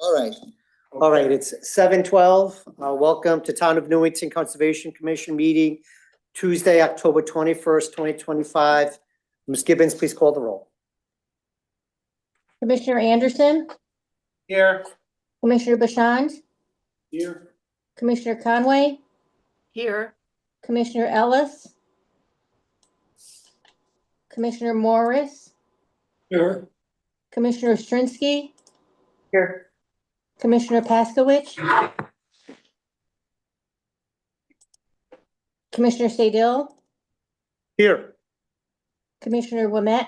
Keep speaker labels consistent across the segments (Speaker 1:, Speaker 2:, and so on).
Speaker 1: All right, it's 7:12. Welcome to Town of Newington Conservation Commission meeting, Tuesday, October 21st, 2025. Ms. Gibbons, please call the roll.
Speaker 2: Commissioner Anderson,
Speaker 1: Here.
Speaker 2: Commissioner Bashand,
Speaker 1: Here.
Speaker 2: Commissioner Conway,
Speaker 3: Here.
Speaker 2: Commissioner Ellis, Commissioner Morris,
Speaker 1: Here.
Speaker 2: Commissioner Ostrinsky,
Speaker 1: Here.
Speaker 2: Commissioner Paskowitz, Commissioner Sadil,
Speaker 1: Here.
Speaker 2: Commissioner Wimett,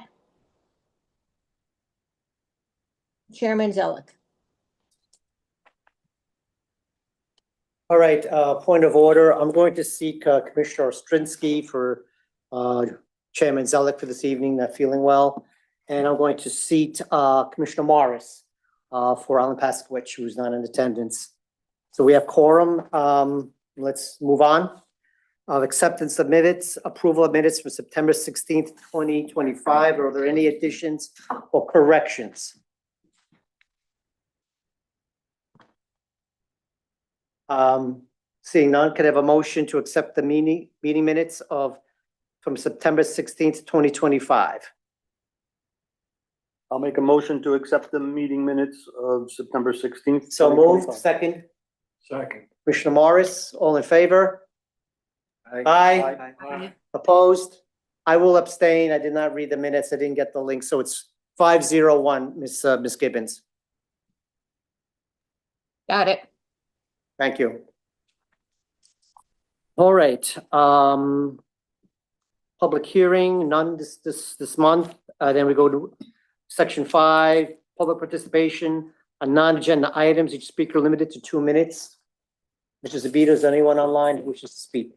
Speaker 2: Chairman Zellick.
Speaker 1: All right, point of order. I'm going to seek Commissioner Ostrinsky for Chairman Zellick for this evening, not feeling well. And I'm going to seat Commissioner Morris for Alan Paskowitz, who's not in attendance. So we have quorum. Let's move on. Acceptance of minutes, approval of minutes for September 16th, 2025. Are there any additions or corrections? Seeing none, can I have a motion to accept the meeting minutes from September 16th, 2025?
Speaker 4: I'll make a motion to accept the meeting minutes of September 16th.
Speaker 1: So moved. Second.
Speaker 4: Second.
Speaker 1: Commissioner Morris, all in favor? Aye.
Speaker 3: Aye.
Speaker 1: Opposed? I will abstain. I did not read the minutes. I didn't get the link. So it's 5-0-1, Miss Gibbons.
Speaker 3: Got it.
Speaker 1: Thank you. All right, public hearing, none this month. Then we go to section 5, public participation on non-agenda items. Each speaker limited to 2 minutes. Mr. Zabito, is there anyone online who wishes to speak?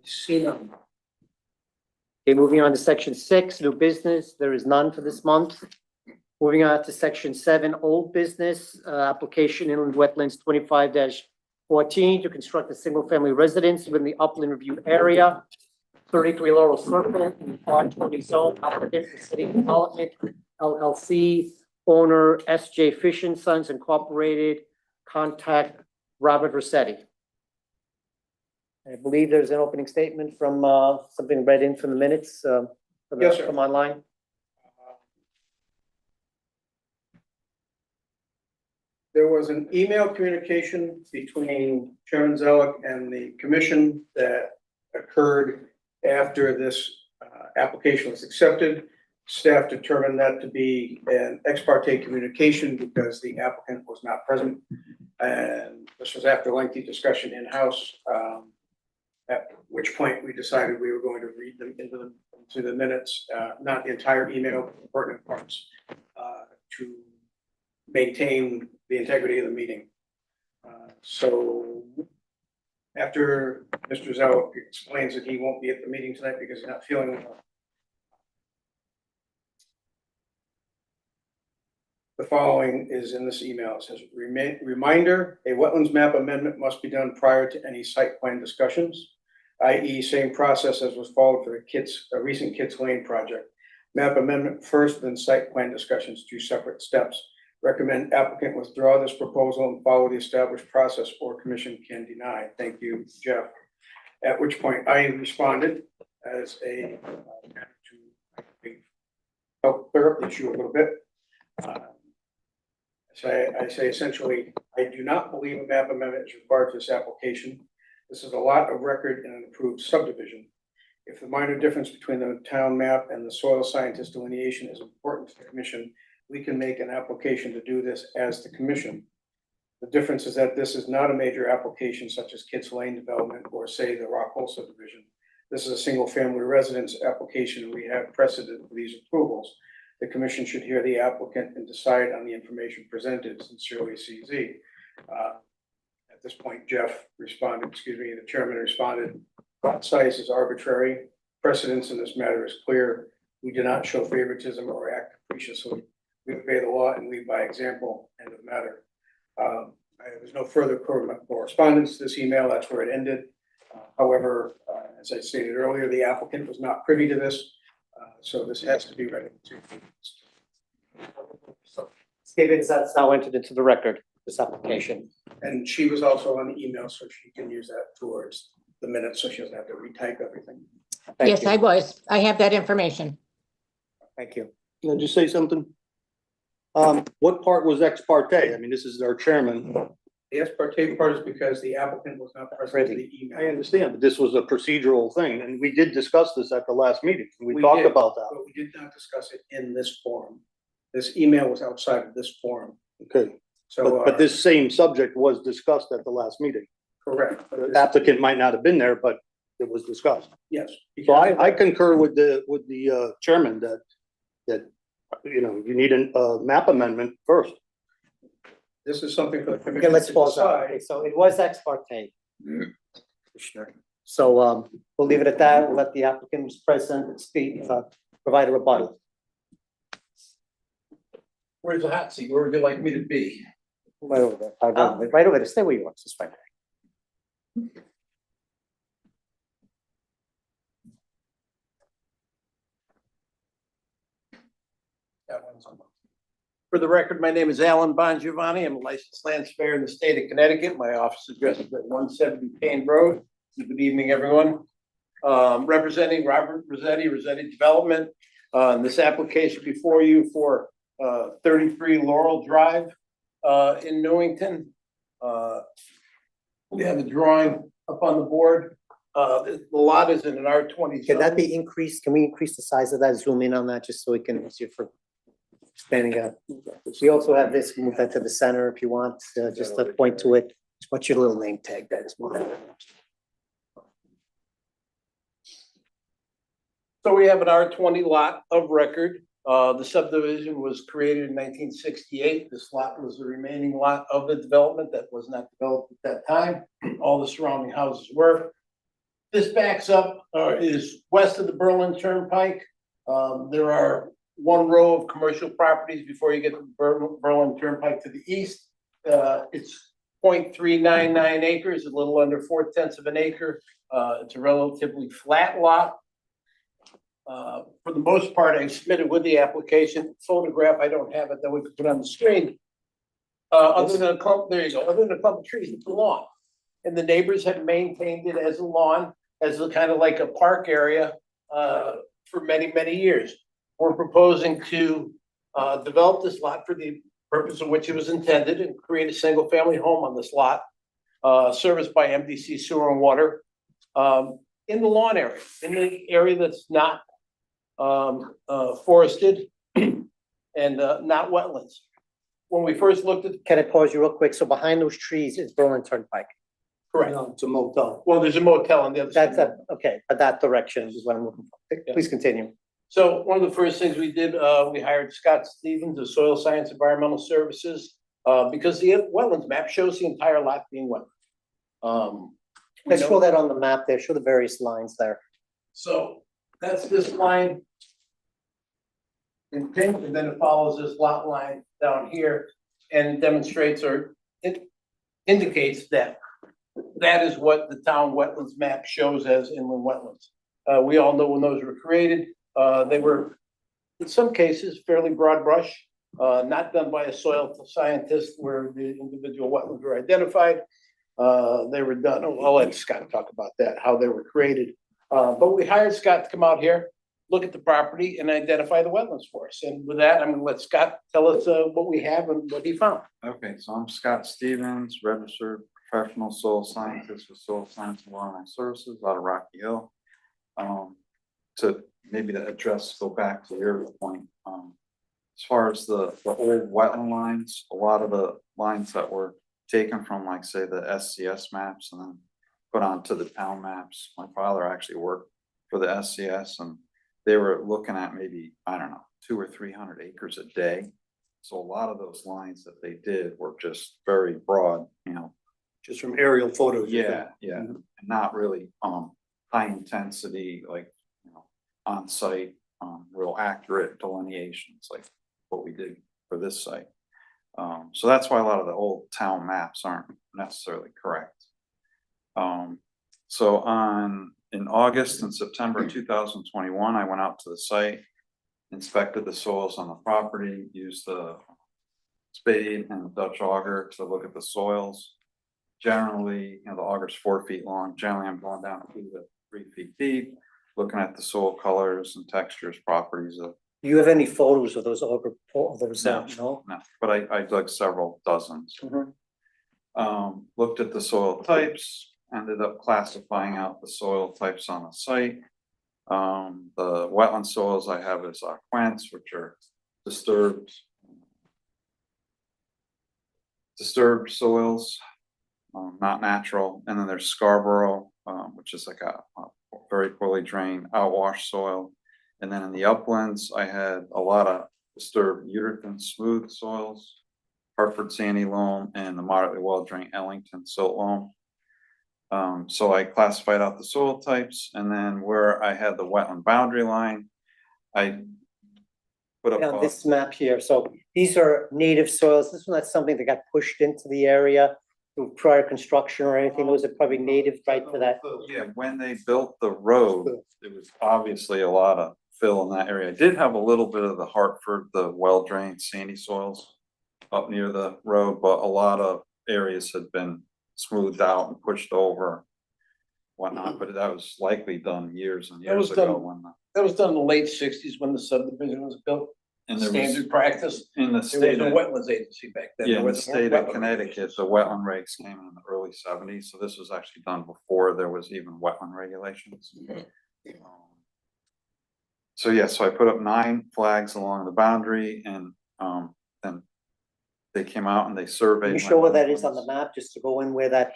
Speaker 1: See none. Okay, moving on to section 6, new business. There is none for this month. Moving on to section 7, old business, application inland wetlands 25-14 to construct a single-family residence within the upland review area, 33 Laurel Circle, in R20 zone, applicant for city development, LLC, owner S.J. Fish and Sons Incorporated, contact Robert Rossetti. I believe there's an opening statement from something read in from the minutes
Speaker 5: Yes, sir.
Speaker 1: from online.
Speaker 5: There was an email communication between Chairman Zellick and the commission that occurred after this application was accepted. Staff determined that to be an ex parte communication because the applicant was not present. And this was after lengthy discussion in-house, at which point we decided we were going to read them into the minutes, not the entire email, but pertinent parts, to maintain the integrity of the meeting. So after Mr. Zellick explains that he won't be at the meeting tonight because he's not feeling well, the following is in this email. It says, reminder, a wetlands map amendment must be done prior to any site plan discussions, i.e. same process as was followed for the recent Kitts Lane project. Map amendment first, then site plan discussions, 2 separate steps. Recommend applicant withdraw this proposal and follow the established process or commission can deny. Thank you, Jeff. At which point I responded as a to help clear up the issue a little bit. I say essentially, I do not believe a map amendment is required for this application. This is a lot of record in an approved subdivision. If the minor difference between the town map and the soil scientist delineation is important to the commission, we can make an application to do this as the commission. The difference is that this is not a major application such as Kitts Lane development or say the Rock Hole subdivision. This is a single family residence application and we have precedent for these approvals. The commission should hear the applicant and decide on the information presented. Sincerely, CZ. At this point, Jeff responded, the chairman responded, lot size is arbitrary. Precedence in this matter is clear. We do not show favoritism or act capriciously. We obey the law and lead by example. End of matter. There's no further correspondence to this email. That's where it ended. However, as I stated earlier, the applicant was not privy to this, so this has to be read into.
Speaker 1: Stevens, that's now entered into the record, this application.
Speaker 5: And she was also on the email, so she can use that towards the minutes, so she doesn't have to retype everything.
Speaker 1: Thank
Speaker 3: Yes,
Speaker 1: you.
Speaker 3: I was. I have that information.
Speaker 1: Thank you.
Speaker 4: Can I just say something? What part was ex parte? I mean, this is our chairman.
Speaker 5: The ex parte part is because the applicant was not present in the
Speaker 4: I
Speaker 5: email.
Speaker 4: understand, but this was a procedural thing, and we did discuss this at the last meeting. We
Speaker 5: We
Speaker 4: talked
Speaker 5: did.
Speaker 4: about that.
Speaker 5: But we did not discuss it in this forum. This email was outside of this forum,
Speaker 4: Okay,
Speaker 5: so.
Speaker 4: but this same subject was discussed at the last meeting.
Speaker 5: Correct. But
Speaker 4: The
Speaker 5: this-
Speaker 4: applicant might not have been there, but it was discussed.
Speaker 5: Yes.
Speaker 4: So I concur with the chairman that, you know, you need a map amendment first.
Speaker 5: This is something for the
Speaker 1: Okay,
Speaker 5: commission
Speaker 1: let's
Speaker 5: to
Speaker 1: pause that. Okay,
Speaker 5: decide.
Speaker 1: so it was ex parte. Commissioner. So, we'll leave it at that. We'll let the applicant who's present speak, provide a rebuttal.
Speaker 6: Where's the hot seat? Where would you like me to be?
Speaker 1: Right over there, right over there. Stay where you are, it's fine.
Speaker 5: That one's on.
Speaker 6: For the record, my name is Alan Bongiovanni. I'm a licensed land surveyor in the state of Connecticut. My office address is at 170 Payne Road. Good evening, everyone. Representing Robert Rossetti, Rossetti Development. This application before you for 33 Laurel Drive in Newington. We have a drawing up on the board. The lot is in an R20
Speaker 1: Can that
Speaker 6: zone.
Speaker 1: be increased? Can we increase the size of that? Zoom in on that just so we can see for expanding out. We also have this, move that to the center if you want, just to point to it. What's your little name tag? That is.
Speaker 6: So we have an R20 lot of record. The subdivision was created in 1968. This lot was the remaining lot of the development that was not developed at that time. All the surrounding houses were. This backs up, is west of the Berlin Turnpike. There are one row of commercial properties before you get to the Berlin Turnpike to the east. It's 0.399 acres, a little under 4/10 of an acre. It's a relatively flat lot. For the most part, I submitted with the application photograph. I don't have it that we could put on the screen. Other than a clump, there you go, other than a clump of trees, it's a lawn. And the neighbors have maintained it as a lawn, as a kind of like a park area, for many, many years. We're proposing to, develop this lot for the purpose of which it was intended and create a single family home on this lot, serviced by MDC sewer and water, in the lawn area, in the area that's not forested and not wetlands. When we first looked at,
Speaker 1: Can I pause you real quick? So behind those trees is Berlin Turnpike.
Speaker 6: correct,
Speaker 4: No, it's a motel.
Speaker 6: well, there's a motel on the other side.
Speaker 1: That's okay, but that direction is what I'm looking for. Please continue.
Speaker 6: So one of the first things we did, we hired Scott Stevens of Soil Science Environmental Services, because the wetlands map shows the entire lot being wet. We
Speaker 1: Let's
Speaker 6: know-
Speaker 1: show that on the map there, show the various lines there.
Speaker 6: So that's this line in pink, and then it follows this lot line down here and demonstrates or it indicates that that is what the town wetlands map shows as inland wetlands. We all know when those were created, they were, in some cases, fairly broad brush, not done by a soil scientist where the individual wetlands were identified. They were done, I'll let Scott talk about that, how they were created. But we hired Scott to come out here, look at the property and identify the wetlands for us. And with that, I'm gonna let Scott tell us what we have and what he found.
Speaker 7: Okay, so I'm Scott Stevens, registered professional soil scientist with Soil Science and Wildlife Services out of Rocky Hill. To maybe to address, go back to your point, as far as the old wetland lines, a lot of the lines that were taken from, like, say, the SCS maps and then put onto the town maps. My father actually worked for the SCS and they were looking at maybe, I don't know, 200 or 300 acres a day. So a lot of those lines that they did were just very broad, you know.
Speaker 4: Just from aerial photos. you think?
Speaker 7: Yeah, and not really, high intensity, like, you know, on site, real accurate delineations, like what we did for this site. So that's why a lot of the old town maps aren't necessarily correct. So in August and September 2021, I went out to the site, inspected the soils on the property, used the spade and Dutch auger to look at the soils. Generally, the auger's 4 feet long. Generally, I'm going down 2 to 3 feet deep, looking at the soil colors and textures, properties of,
Speaker 1: Do you have any photos of those auger, of those,
Speaker 7: No.
Speaker 1: no?
Speaker 7: no, but I dug several dozens.
Speaker 1: Mhm.
Speaker 7: Looked at the soil types, ended up classifying out the soil types on the site. The wetland soils I have is quents, which are disturbed soils, not natural. And then there's Scarborough, which is like a very poorly drained outwash soil. And then in the uplands, I had a lot of disturbed Uterton smooth soils, Hartford sandy loam, and the moderately well drained Ellington silt loam. So I classified out the soil types, and then where I had the wetland boundary line, I put up.
Speaker 1: On this map here, so these are native soils. This one, that's something that got pushed into the area through prior construction or anything. Those are probably native right to that.
Speaker 7: Yeah, when they built the road, there was obviously a lot of fill in that area. I did have a little bit of the Hartford, the well drained sandy soils up near the road, but a lot of areas had been smoothed out and pushed over, whatnot, but that was likely done years and
Speaker 6: That was
Speaker 7: years ago
Speaker 6: done-
Speaker 7: when
Speaker 6: That was done in the late sixties when the subdivision was built.
Speaker 7: and there was
Speaker 6: Standard practice.
Speaker 7: in the
Speaker 6: There was
Speaker 7: state
Speaker 6: a
Speaker 7: of,
Speaker 6: wetlands agency back then.
Speaker 7: yeah,
Speaker 6: There
Speaker 7: in the
Speaker 6: was
Speaker 7: state of
Speaker 6: wetland
Speaker 7: Connecticut,
Speaker 6: regulations.
Speaker 7: the wetland regs came in the early 70s, so this was actually done before there was even wetland regulations. So yeah, so I put up 9 flags along the boundary, and then they came out and they surveyed.
Speaker 1: Can you
Speaker 7: my
Speaker 1: show where that is on
Speaker 7: wetlands.
Speaker 1: the map, just to go in where that,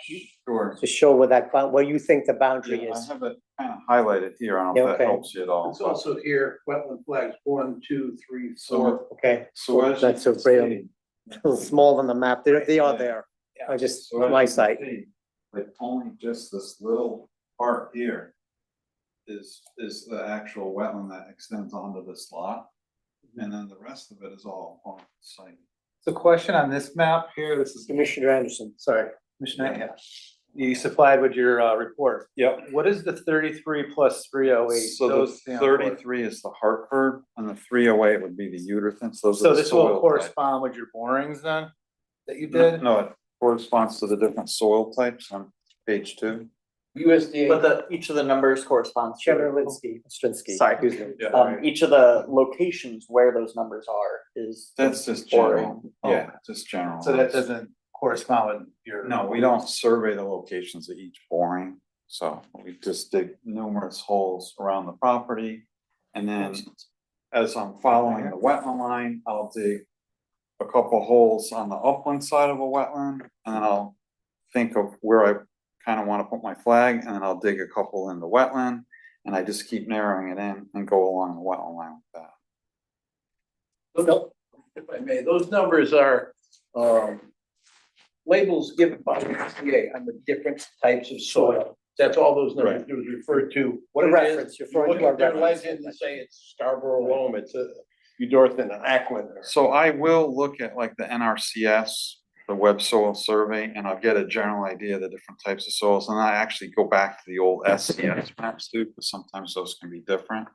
Speaker 7: Sure.
Speaker 1: to show where that, where you think the boundary
Speaker 7: Yeah, I
Speaker 1: is?
Speaker 7: have it kind of highlighted here. I don't know
Speaker 1: Yeah,
Speaker 7: if that
Speaker 1: okay.
Speaker 7: helps you at all.
Speaker 6: It's also here, wetland flags, 1, 2, 3, 4.
Speaker 7: So,
Speaker 1: Okay,
Speaker 7: so as you
Speaker 1: that's so
Speaker 7: can
Speaker 1: pretty.
Speaker 7: see-
Speaker 1: a little small on the map. They are
Speaker 7: Yeah.
Speaker 1: there. I just,
Speaker 7: So as
Speaker 1: my
Speaker 7: you can
Speaker 1: site.
Speaker 7: see, like only just this little part here is the actual wetland that extends onto this lot. And then the rest of it is all on the site.
Speaker 8: So question on this map here, this is
Speaker 1: Commissioner Anderson.
Speaker 8: sorry, Commissioner, yeah. You supplied with your report.
Speaker 7: Yep.
Speaker 8: What is the 33 plus 308?
Speaker 7: So the
Speaker 8: Those stand for?
Speaker 7: 33 is the Hartford and the 308 would be the Uterthans. Those
Speaker 8: So
Speaker 7: are the
Speaker 8: this will
Speaker 7: soil types.
Speaker 8: correspond with your borings then, that you
Speaker 7: No,
Speaker 8: did?
Speaker 7: no, it corresponds to the different soil types on page 2.
Speaker 6: USDA.
Speaker 9: But each of the numbers corresponds to.
Speaker 1: Chairman Strinsky.
Speaker 9: Sorry.
Speaker 1: Excuse me.
Speaker 7: Yeah.
Speaker 9: Each of the locations where those numbers are is.
Speaker 7: That's just
Speaker 9: Or-
Speaker 7: general. Yeah, just general.
Speaker 8: So that doesn't correspond with your.
Speaker 7: No, we don't survey the locations of each boring, so we just dig numerous holes around the property. And then as I'm following the wetland line, I'll dig a couple holes on the upland side of a wetland, and then I'll think of where I kind of want to put my flag, and then I'll dig a couple in the wetland, and I just keep narrowing it in and go along the wetland line with that.
Speaker 6: If I may, those numbers are, labels given by USDA on the different types of soil. That's all those numbers do is refer to what
Speaker 1: The
Speaker 6: it is.
Speaker 1: reference, you're
Speaker 6: You
Speaker 1: referring
Speaker 6: look
Speaker 1: to our
Speaker 6: at their
Speaker 1: reference.
Speaker 6: legend and say it's Scarborough loam, it's a Udorthin, an Ackland. or-
Speaker 7: So I will look at like the NRCS, the web soil survey, and I'll get a general idea of the different types of soils. And I actually go back to the old SCS maps too, because sometimes those can be different.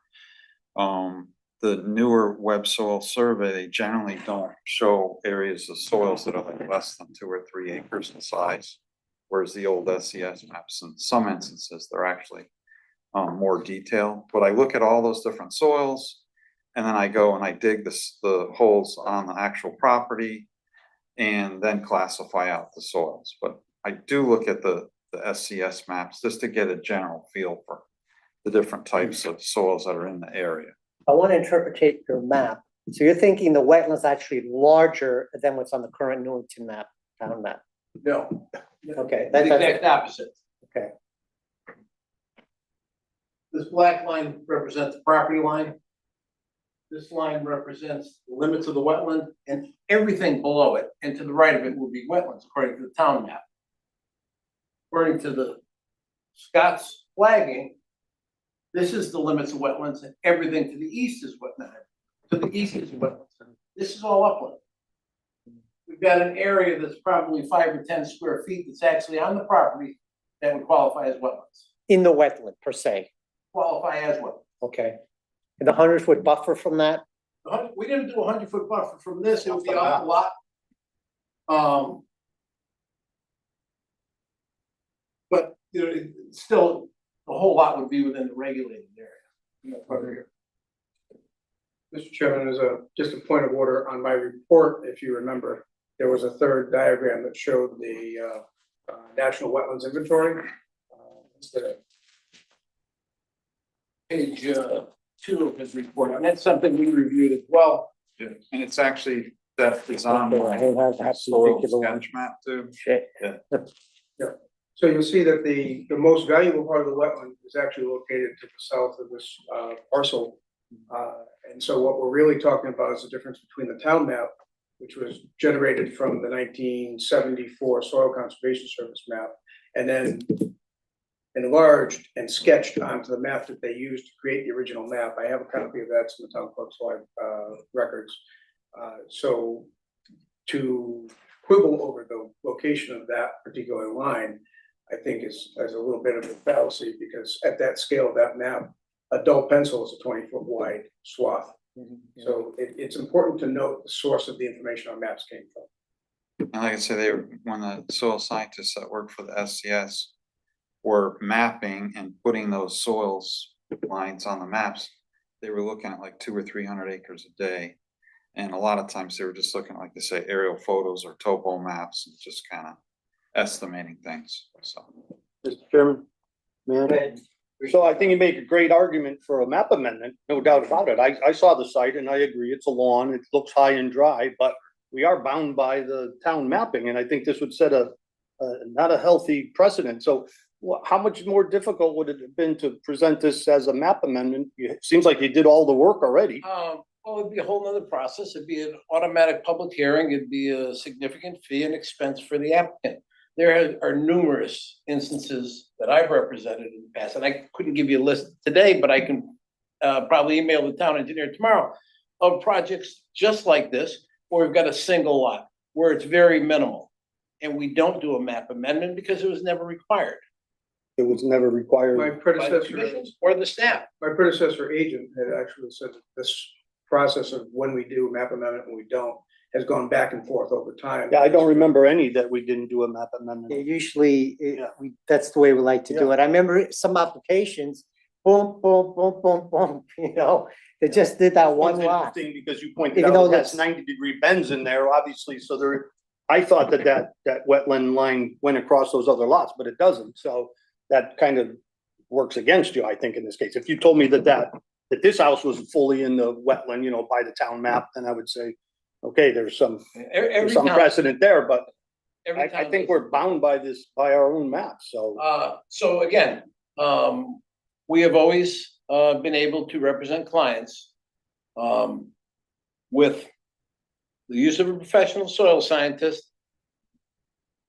Speaker 7: The newer web soil survey, they generally don't show areas of soils that are like less than 2 or 3 acres in size. Whereas the old SCS maps, in some instances, they're actually more detailed. But I look at all those different soils, and then I go and I dig the holes on the actual property and then classify out the soils. But I do look at the SCS maps just to get a general feel for the different types of soils that are in the area.
Speaker 1: I want to interpretate your map. So you're thinking the wetland's actually larger than what's on the current Newington map, town map?
Speaker 6: No.
Speaker 1: Okay.
Speaker 6: The
Speaker 1: that's-
Speaker 6: exact opposite.
Speaker 1: Okay.
Speaker 6: This black line represents the property line. This line represents the limits of the wetland, and everything below it and to the right of it will be wetlands according to the town map. According to the Scott's flagging, this is the limits of wetlands, and everything to the east is wetland. To the east is wetlands. This is all upland. We've got an area that's probably 5 or 10 square feet that's actually on the property that would qualify as wetlands,
Speaker 1: In the wetland per se,
Speaker 6: qualify as wetlands.
Speaker 1: okay. And the 100-foot buffer from that,
Speaker 6: We didn't do a 100-foot buffer from this, it would be off the lot. But, you know, still, the whole lot would be within the regulated area. You know, part of here.
Speaker 5: Mr. Chairman, as just a point of order on my report, if you remember, there was a third diagram that showed the National Wetlands Inventory. Instead of
Speaker 6: Page 2 of his report, and that's something we reviewed as well.
Speaker 7: Yeah, and it's actually, that is on
Speaker 1: I
Speaker 7: my
Speaker 1: have that
Speaker 7: soil
Speaker 1: particular one.
Speaker 7: sketch map too.
Speaker 5: So you'll see that the most valuable part of the wetland is actually located to the south of this parcel. And so what we're really talking about is the difference between the town map, which was generated from the 1974 Soil Conservation Service map, and then enlarged and sketched onto the map that they used to create the original map. I have a copy of that, it's in the town clerk's records. So to quibble over the location of that particular line, I think is a little bit of a fallacy, because at that scale of that map, a dull pencil is a 20-foot wide swath. So it's important to note the source of the information our maps came from.
Speaker 7: And like I said, when the soil scientists that work for the SCS were mapping and putting those soils lines on the maps, they were looking at like 200 or 300 acres a day. And a lot of times they were just looking, like they say, aerial photos or topo maps and just kind of estimating things, so.
Speaker 4: Mr. Chairman, man. So I think you make a great argument for a map amendment, no doubt about it. I saw the site and I agree, it's a lawn, it looks high and dry, but we are bound by the town mapping, and I think this would set not a healthy precedent. So how much more difficult would it have been to present this as a map amendment? It seems like you did all the work already.
Speaker 6: Well, it'd be a whole nother process. It'd be an automatic public hearing. It'd be a significant fee and expense for the applicant. There are numerous instances that I've represented in the past, and I couldn't give you a list today, but I can probably email the town engineer tomorrow, of projects just like this, where we've got a single lot, where it's very minimal. And we don't do a map amendment because it was never required
Speaker 4: It was never required.
Speaker 5: My
Speaker 6: by the
Speaker 5: predecessor,
Speaker 6: commissions or the staff.
Speaker 5: my predecessor agent had actually said that this process of when we do a map amendment and we don't has gone back and forth over time.
Speaker 4: Yeah, I don't remember any that we didn't do a map amendment.
Speaker 1: Usually, that's the way we like to do it. I remember some applications, boom, boom, boom, boom, boom, they just did that one
Speaker 4: One's
Speaker 1: lot.
Speaker 4: interesting because you pointed
Speaker 1: Even
Speaker 4: out
Speaker 1: though
Speaker 4: it has
Speaker 1: that's-
Speaker 4: 90-degree bends in there, obviously, so I thought that wetland line went across those other lots, but it doesn't, so that kind of works against you, I think, in this case. If you told me that this house was fully in the wetland, by the town map, then I would say, okay, there's some precedent there, but I think we're bound by our own map, so.
Speaker 6: So again, we have always been able to represent clients with the use of a professional soil scientist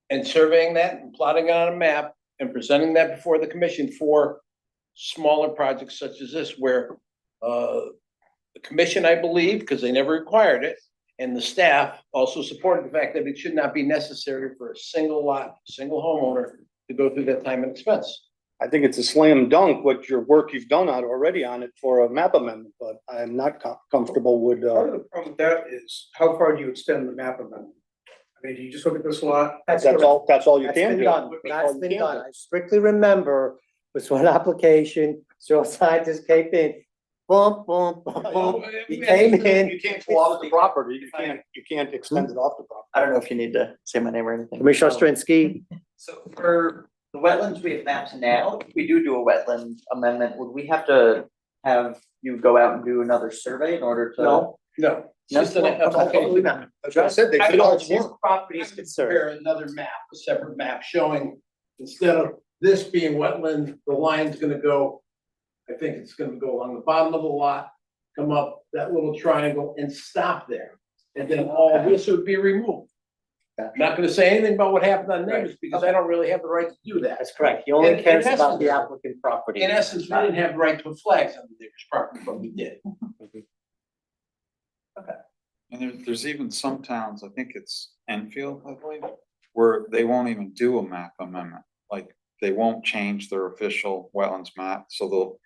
Speaker 6: and surveying that and plotting it on a map and presenting that before the commission for smaller projects such as this, where the commission, I believe, because they never required it, and the staff also supported the fact that it should not be necessary for a single lot, single homeowner to go through that time and expense.
Speaker 4: I think it's a slam dunk what your work you've done already on it for a map amendment, but I am not comfortable with.
Speaker 5: Part of the problem with that is how far do you extend the map amendment? I mean, do you just look at this lot?
Speaker 4: That's all you
Speaker 1: That's
Speaker 4: can
Speaker 1: been
Speaker 4: do.
Speaker 1: done. That's been done. I strictly remember was one application, soil scientist came in, boom, boom, boom, boom. He came in.
Speaker 4: You can't go off the property. You can't extend it off the property.
Speaker 9: I don't know if you need to say my name or anything.
Speaker 1: Commissioner Ostrowski,
Speaker 9: So for the wetlands we have mapped now, if we do a wetland amendment, would we have to have you go out and do another survey in order to?
Speaker 1: No.
Speaker 6: No. It's just an application.
Speaker 4: That's what I said, they did all the work.
Speaker 1: property is concerned.
Speaker 6: Prepare another map, a separate map showing, instead of this being wetland, the line's gonna go, I think it's gonna go along the bottom of the lot, come up that little triangle and stop there. And then all this would be removed. I'm not gonna say anything about what happened on neighbors because I don't really have the right to do that.
Speaker 1: That's correct. He only
Speaker 6: In
Speaker 1: cares
Speaker 6: essence-
Speaker 1: about the applicant property.
Speaker 6: In essence, we didn't have the right to put flags on the neighbor's property, but we did.
Speaker 7: And there's even some towns, I think it's Enfield, I believe, where they won't even do a map amendment. Like, they won't change their official wetlands map, so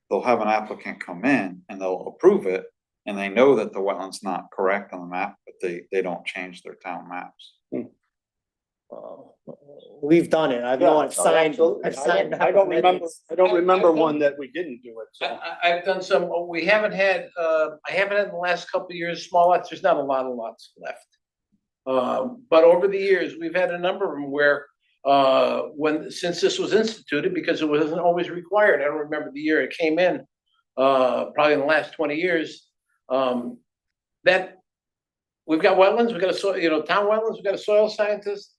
Speaker 7: they'll have an applicant come in and they'll approve it, And they know that the wetland's not correct on the map, but they don't change their town maps.
Speaker 1: We've done it. I've
Speaker 4: Yeah,
Speaker 1: signed.
Speaker 4: absolutely.
Speaker 1: I've signed.
Speaker 4: I don't remember,
Speaker 1: amendments.
Speaker 4: I don't remember
Speaker 6: I've done-
Speaker 4: one that we didn't do it, so.
Speaker 6: I've done some, we haven't had, I haven't had in the last couple of years, small lots, there's not a lot of lots left. But over the years, we've had a number of them where, since this was instituted, because it wasn't always required, I don't remember the year it came in, probably in the last 20 years, that we've got wetlands, we've got town wetlands, we've got a soil scientist.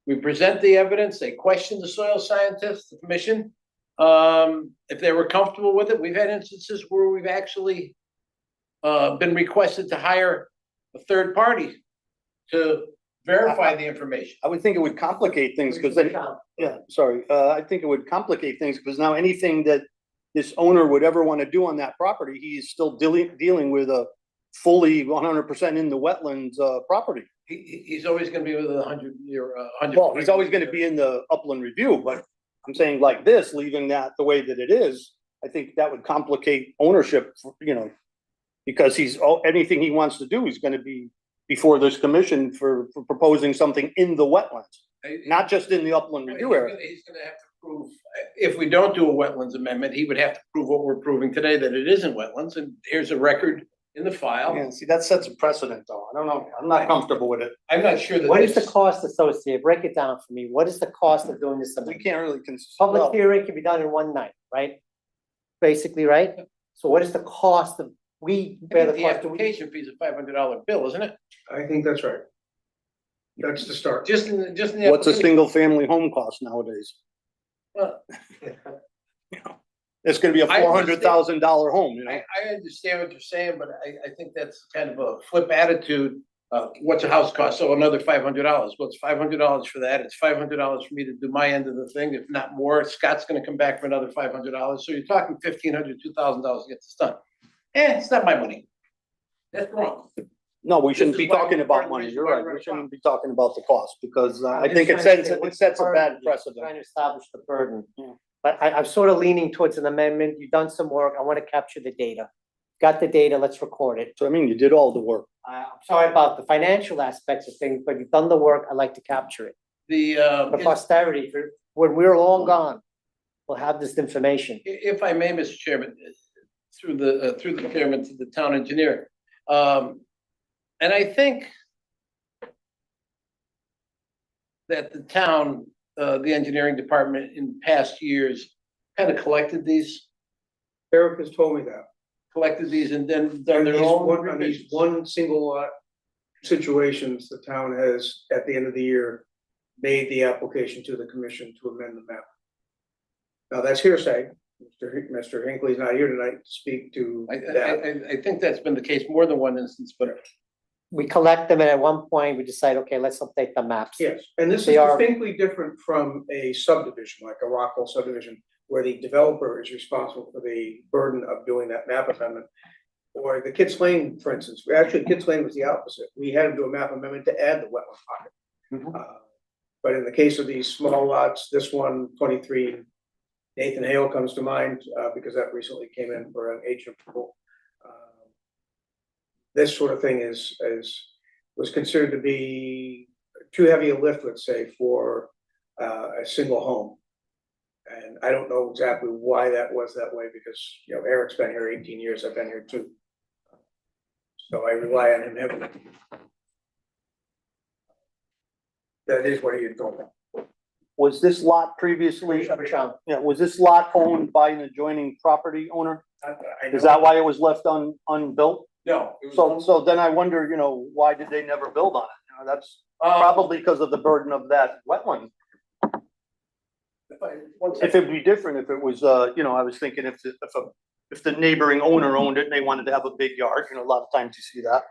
Speaker 6: We present the evidence, they question the soil scientist, the commission. If they were comfortable with it, we've had instances where we've actually been requested to hire a third party to verify the information.
Speaker 4: I would think it would complicate things, because then, yeah, sorry, I think it would complicate things, because now anything that this owner would ever want to do on that property, he's still dealing with a fully 100% in the wetlands, property.
Speaker 6: He's always gonna be with 100-year, 100.
Speaker 4: Well, he's always gonna be in the upland review, but I'm saying like this, leaving that the way that it is, I think that would complicate ownership, because anything he wants to do, he's gonna be before this commission for proposing something in the wetlands, not just in the upland review area.
Speaker 6: He's gonna have to prove, if we don't do a wetlands amendment, he would have to prove what we're proving today, that it isn't wetlands, and here's a record in the file.
Speaker 4: Yeah, see, that sets a precedent though. I don't know. I'm not comfortable with it.
Speaker 6: I'm not sure that.
Speaker 1: What is the
Speaker 6: it's-
Speaker 1: cost associated? Break it down for me. What is the cost of doing this?
Speaker 4: We can't really
Speaker 1: Public hearing can be done in one night, right? Basically, right? So what is the cost of, we bear the
Speaker 6: The
Speaker 1: cost of?
Speaker 6: application fee is a $500 bill, isn't it?
Speaker 5: I think that's right. That's the start.
Speaker 6: Just in the
Speaker 4: What's a
Speaker 6: application.
Speaker 4: single family home cost nowadays?
Speaker 6: Well,
Speaker 4: It's gonna be a
Speaker 6: I
Speaker 4: $400,000 home,
Speaker 6: I understand what you're saying, but I think that's kind of a flip attitude. What's a house cost? So another $500. Well, it's $500 for that. It's $500 for me to do my end of the thing, if not more. Scott's gonna come back for another $500. So you're talking $1,500, $2,000 to get this done. It's not my money. That's wrong.
Speaker 4: No, we shouldn't
Speaker 6: This
Speaker 4: be
Speaker 6: is why
Speaker 4: talking
Speaker 6: we're
Speaker 4: about
Speaker 6: part of the
Speaker 4: money.
Speaker 6: reason
Speaker 4: You're
Speaker 6: why
Speaker 4: right.
Speaker 6: we're
Speaker 4: We
Speaker 6: at
Speaker 4: shouldn't be talking about the cost, because
Speaker 1: I'm
Speaker 4: I
Speaker 1: just
Speaker 4: think it
Speaker 1: trying to
Speaker 4: sets,
Speaker 1: say,
Speaker 4: it
Speaker 1: what's
Speaker 4: sets
Speaker 1: the
Speaker 4: a bad
Speaker 1: burden?
Speaker 4: precedent.
Speaker 1: Trying to establish the burden.
Speaker 4: Yeah.
Speaker 1: But I'm sort of leaning towards an amendment. You've done some work. I want to capture the data. Got the data, let's record it.
Speaker 4: So I mean, you did all the work.
Speaker 1: I'm sorry about the financial aspects of things, but you've done the work. I'd like to capture it. For posterity, when we're long gone, we'll have this information.
Speaker 6: If I may, Mr. Chairman, through the chairman to the town engineer. And I think that the town, the engineering department in past years kind of collected these
Speaker 5: Eric has told me that.
Speaker 6: and then done their own
Speaker 5: On these
Speaker 6: revisions.
Speaker 5: one single lot situations, the town has, at the end of the year, made the application to the commission to amend the map. Now, that's hearsay. Mr. Hinckley's not here tonight to speak to that.
Speaker 6: I think that's been the case more than one instance, but
Speaker 1: We collect them and at one point we decide, okay, let's update the maps.
Speaker 5: Yes, and this is
Speaker 1: They are-
Speaker 5: distinctly different from a subdivision, like a Rockwell subdivision, where the developer is responsible for the burden of doing that map amendment. Or the Kitts Lane, for instance, actually Kitts Lane was the opposite. We had to do a map amendment to add the wetland pocket.
Speaker 1: Mhm.
Speaker 5: But in the case of these small lots, this one, 23, Nathan Hale comes to mind, because that recently came in for an agent approval. This sort of thing was considered to be too heavy a lift, let's say, for a single home. And I don't know exactly why that was that way, because, Eric's been here 18 years, I've been here too. So I rely on him heavily. That is what he had told me.
Speaker 4: Was this lot previously, was this lot owned by an adjoining property owner? Is that why it was left unbuilt?
Speaker 6: no.
Speaker 4: So then I wonder, why did they never build on it? That's probably because of the burden of that wetland. If it would be different, if it was, I was thinking if the neighboring owner owned it and they wanted to have a big yard, a lot of times you see that.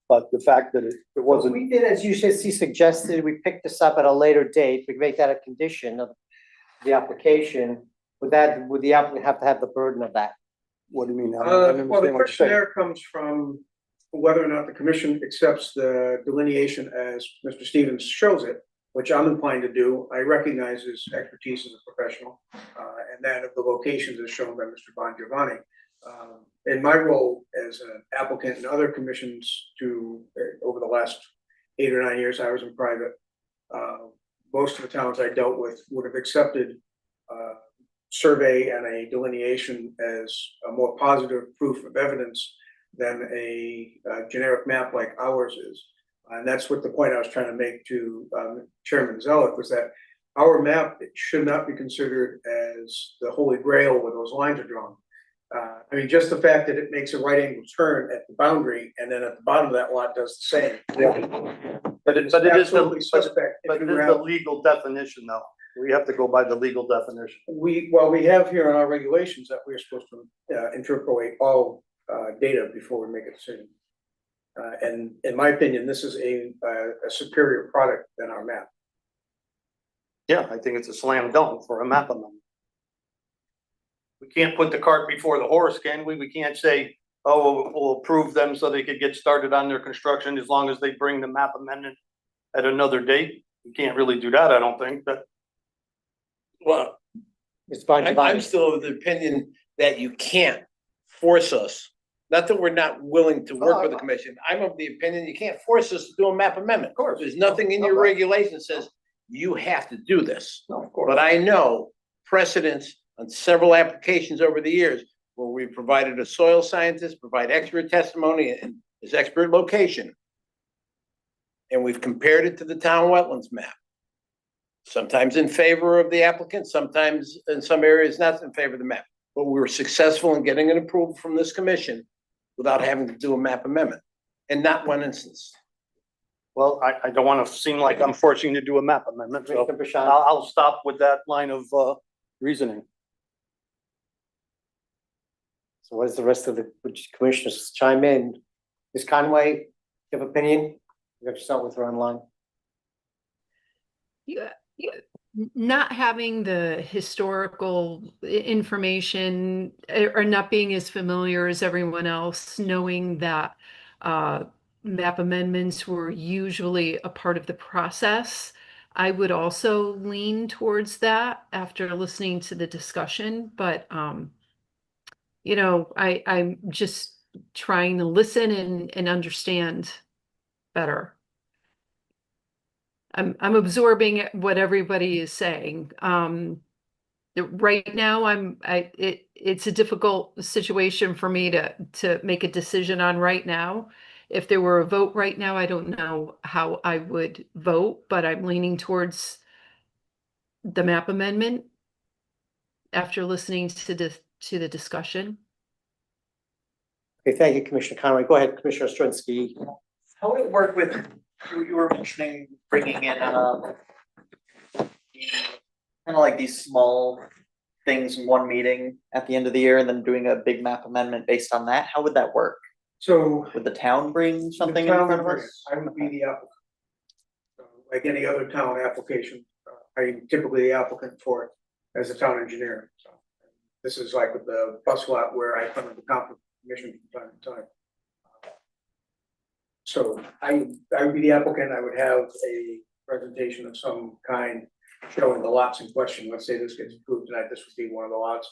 Speaker 4: But the fact that it wasn't,
Speaker 1: We did, as you suggested, we picked this up at a later date. We make that a condition of the application. Would the applicant have to have the burden of that?
Speaker 4: what do you mean? I don't
Speaker 5: Well, the
Speaker 4: understand what you're
Speaker 5: question
Speaker 4: saying.
Speaker 5: there comes from whether or not the commission accepts the delineation as Mr. Stevens shows it, which I'm inclined to do. I recognize his expertise as a professional, and that of the locations as shown by Mr. Bongiovanni. In my role as an applicant and other commissions over the last 8 or 9 years, I was in private. Most of the towns I dealt with would have accepted survey and a delineation as a more positive proof of evidence than a generic map like ours is. And that's what the point I was trying to make to Chairman Zelik was that our map, it should not be considered as the holy grail where those lines are drawn. I mean, just the fact that it makes a right angle turn at the boundary and then at the bottom of that lot does the same.
Speaker 4: But it is
Speaker 5: Absolutely suspect.
Speaker 4: but
Speaker 5: If
Speaker 4: it
Speaker 5: you
Speaker 4: is
Speaker 5: have-
Speaker 4: the legal definition though. We have to go by the legal definition.
Speaker 5: We have here in our regulations that we're supposed to interpolate all data before we make a decision. And in my opinion, this is a superior product than our map.
Speaker 4: Yeah, I think it's a slam dunk for a map amendment. We can't put the cart before the horse, can we? We can't say, oh, we'll approve them so they could get started on their construction as long as they bring the map amendment at another date. We can't really do that, I don't think, but
Speaker 6: Well,
Speaker 1: Mr. Bongiovanni.
Speaker 6: I'm still of the opinion that you can't force us. Not that we're not willing to work with the commission. I'm of the opinion you can't force us to do a map amendment.
Speaker 4: of course.
Speaker 6: There's nothing in your regulation that says you have to do this.
Speaker 4: No, of course.
Speaker 6: But I know precedents on several applications over the years where we provided a soil scientist, provide expert testimony in his expert location. And we've compared it to the town wetlands map. Sometimes in favor of the applicant, sometimes in some areas not in favor of the map. But we were successful in getting an approval from this commission without having to do a map amendment, and not one instance.
Speaker 4: Well, I don't want to seem like I'm forcing you to do a map amendment, so
Speaker 1: Commissioner Bashan.
Speaker 4: I'll stop with that line of reasoning.
Speaker 1: So what is the rest of the commissioners chime in? Ms. Conway, you have opinion? You have to start with her online.
Speaker 10: Yeah, not having the historical information or not being as familiar as everyone else, knowing that map amendments were usually a part of the process. I would also lean towards that after listening to the discussion, but you know, I'm just trying to listen and understand better. I'm absorbing what everybody is saying. Right now, it's a difficult situation for me to make a decision on right now. If there were a vote right now, I don't know how I would vote, but I'm leaning towards the map amendment after listening to the discussion.
Speaker 1: Okay, thank you, Commissioner Conway. Go ahead, Commissioner Ostrowski.
Speaker 9: How would it work with, you were mentioning bringing in, kind of like these small things in one meeting at the end of the year and then doing a big map amendment based on that? How would that work?
Speaker 5: So
Speaker 9: Would the town bring something in
Speaker 5: the town
Speaker 9: front of
Speaker 5: would bring
Speaker 9: us?
Speaker 5: it. I would be the applicant. So, like any other town application, I'm typically the applicant for it as a town engineer. So this is like with the bus lot where I come into conflict with the commission from time to time. So I would be the applicant. I would have a presentation of some kind showing the lots in question. Let's say this gets approved tonight, this would be one of the lots.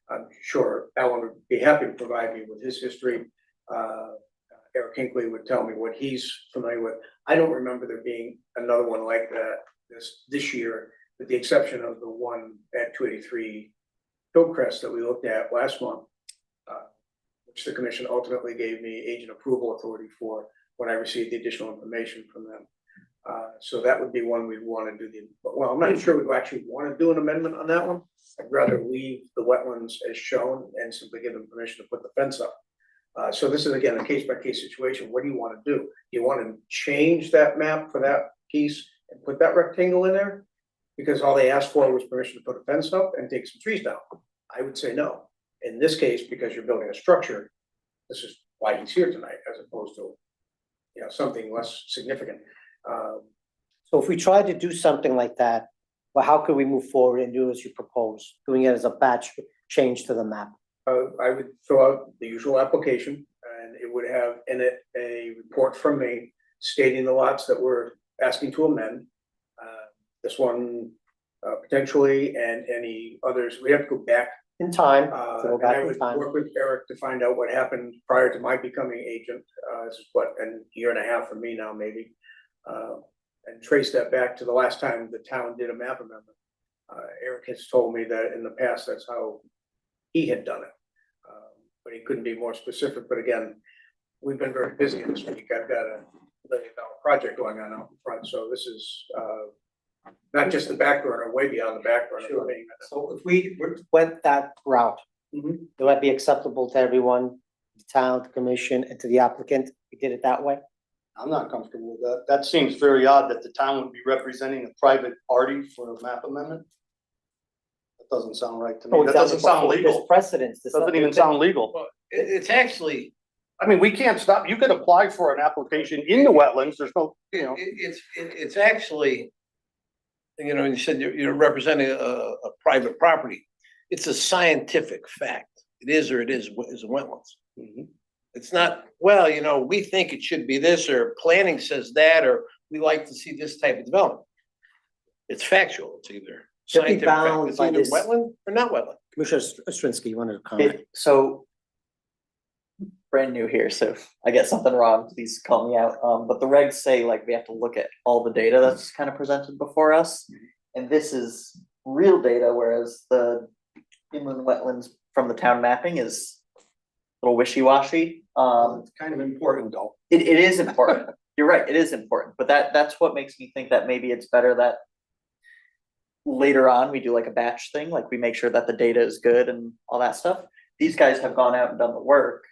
Speaker 5: I'm sure Alan would be happy to provide me with his history. Eric Hinckley would tell me what he's familiar with. I don't remember there being another one like that this year, with the exception of the one at 283 Hillcrest that we looked at last month, which the commission ultimately gave me agent approval authority for when I received the additional information from them. So that would be one we'd want to do well, I'm not sure we'd actually want to do an amendment on that one. I'd rather leave the wetlands as shown and simply give them permission to put the fence up. So this is again, a case by case situation. What do you want to do? Do you want to change that map for that piece and put that rectangle in there? Because all they asked for was permission to put a fence up and take some trees down. I would say no. In this case, because you're building a structure, this is why he's here tonight, as opposed to, you know, something less significant.
Speaker 1: So if we tried to do something like that, well, how could we move forward and do as you propose, doing it as a batch change to the map?
Speaker 5: I would fill out the usual application and it would have in it a report from me stating the lots that we're asking to amend. This one potentially and any others. We have to go back
Speaker 1: in time, to
Speaker 5: And
Speaker 1: go back
Speaker 5: I
Speaker 1: in
Speaker 5: would
Speaker 1: time.
Speaker 5: work with Eric to find out what happened prior to my becoming agent, this is what, a year and a half for me now, maybe. And trace that back to the last time the town did a map amendment. Eric has told me that in the past, that's how he had done it. But he couldn't be more specific, but again, we've been very busy this week, I've got a $1 million project going on out in front, so this is, not just the back burner, way beyond the back burner.
Speaker 1: Sure. So if we went that route,
Speaker 5: Mhm.
Speaker 1: will that be acceptable to everyone, the town, the commission, and to the applicant? We did it that way?
Speaker 4: I'm not comfortable with that. That seems very odd that the town would be representing a private party for a map amendment. That doesn't sound right to me.
Speaker 1: Oh,
Speaker 4: That
Speaker 1: we've done
Speaker 4: doesn't
Speaker 1: it
Speaker 4: sound
Speaker 1: before. There's
Speaker 4: legal.
Speaker 1: precedents. There's
Speaker 4: Doesn't
Speaker 1: nothing-
Speaker 4: even sound legal.
Speaker 6: Well, it's actually,
Speaker 4: I mean, we can't stop. You could apply for an application in the wetlands. There's no, you know.
Speaker 6: it's actually, you know, you said you're representing a private property. It's a scientific fact. It is or it is wetlands.
Speaker 4: Mhm.
Speaker 6: It's not, well, you know, we think it should be this, or planning says that, or we like to see this type of development. It's factual. It's either
Speaker 1: Should be
Speaker 6: scientific fact.
Speaker 1: bound
Speaker 6: It's
Speaker 1: by
Speaker 6: either
Speaker 1: this-
Speaker 6: wetland or not wetland.
Speaker 1: Commissioner Ostrowski, you wanted to comment?
Speaker 9: So brand new here, so if I get something wrong, please call me out. But the regs say like we have to look at all the data that's kind of presented before us. And this is real data, whereas the inland wetlands from the town mapping is a little wishy-washy.
Speaker 4: It's kind of important though.
Speaker 9: It is important. You're right, it is important, but that's what makes me think that maybe it's better that later on, we do like a batch thing, like we make sure that the data is good and all that stuff. These guys have gone out and done the work.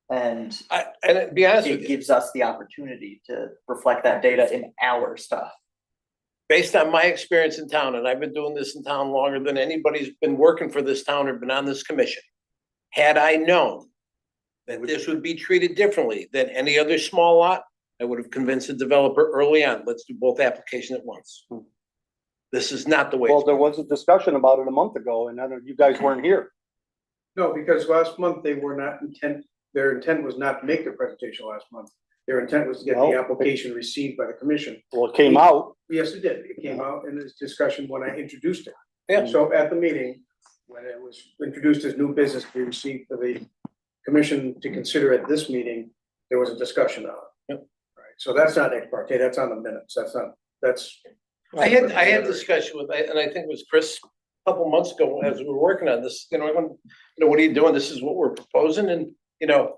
Speaker 9: And
Speaker 6: And to be honest with
Speaker 9: it
Speaker 6: you,
Speaker 9: gives us the opportunity to reflect that data in our stuff.
Speaker 6: based on my experience in town, and I've been doing this in town longer than anybody's been working for this town or been on this commission. Had I known that this would be treated differently than any other small lot, I would have convinced the developer early on, let's do both applications at once. This is not the way.
Speaker 4: Well, there was a discussion about it a month ago and then you guys weren't here.
Speaker 5: No, because last month they were not their intent was not to make the presentation last month. Their intent was to get the
Speaker 4: No.
Speaker 5: application received by the commission.
Speaker 4: Well, it came out.
Speaker 5: Yes, it did. It came out in this discussion when I introduced it.
Speaker 6: Yeah.
Speaker 5: So at the meeting, when it was introduced as new business to be received for the commission to consider at this meeting, there was a discussion on it.
Speaker 6: Yep.
Speaker 5: Right, so that's not ex parte, that's on the minutes. That's.
Speaker 6: I had discussion with, and I think it was Chris a couple months ago as we were working on this, you know, what are you doing? This is what we're proposing and, you know,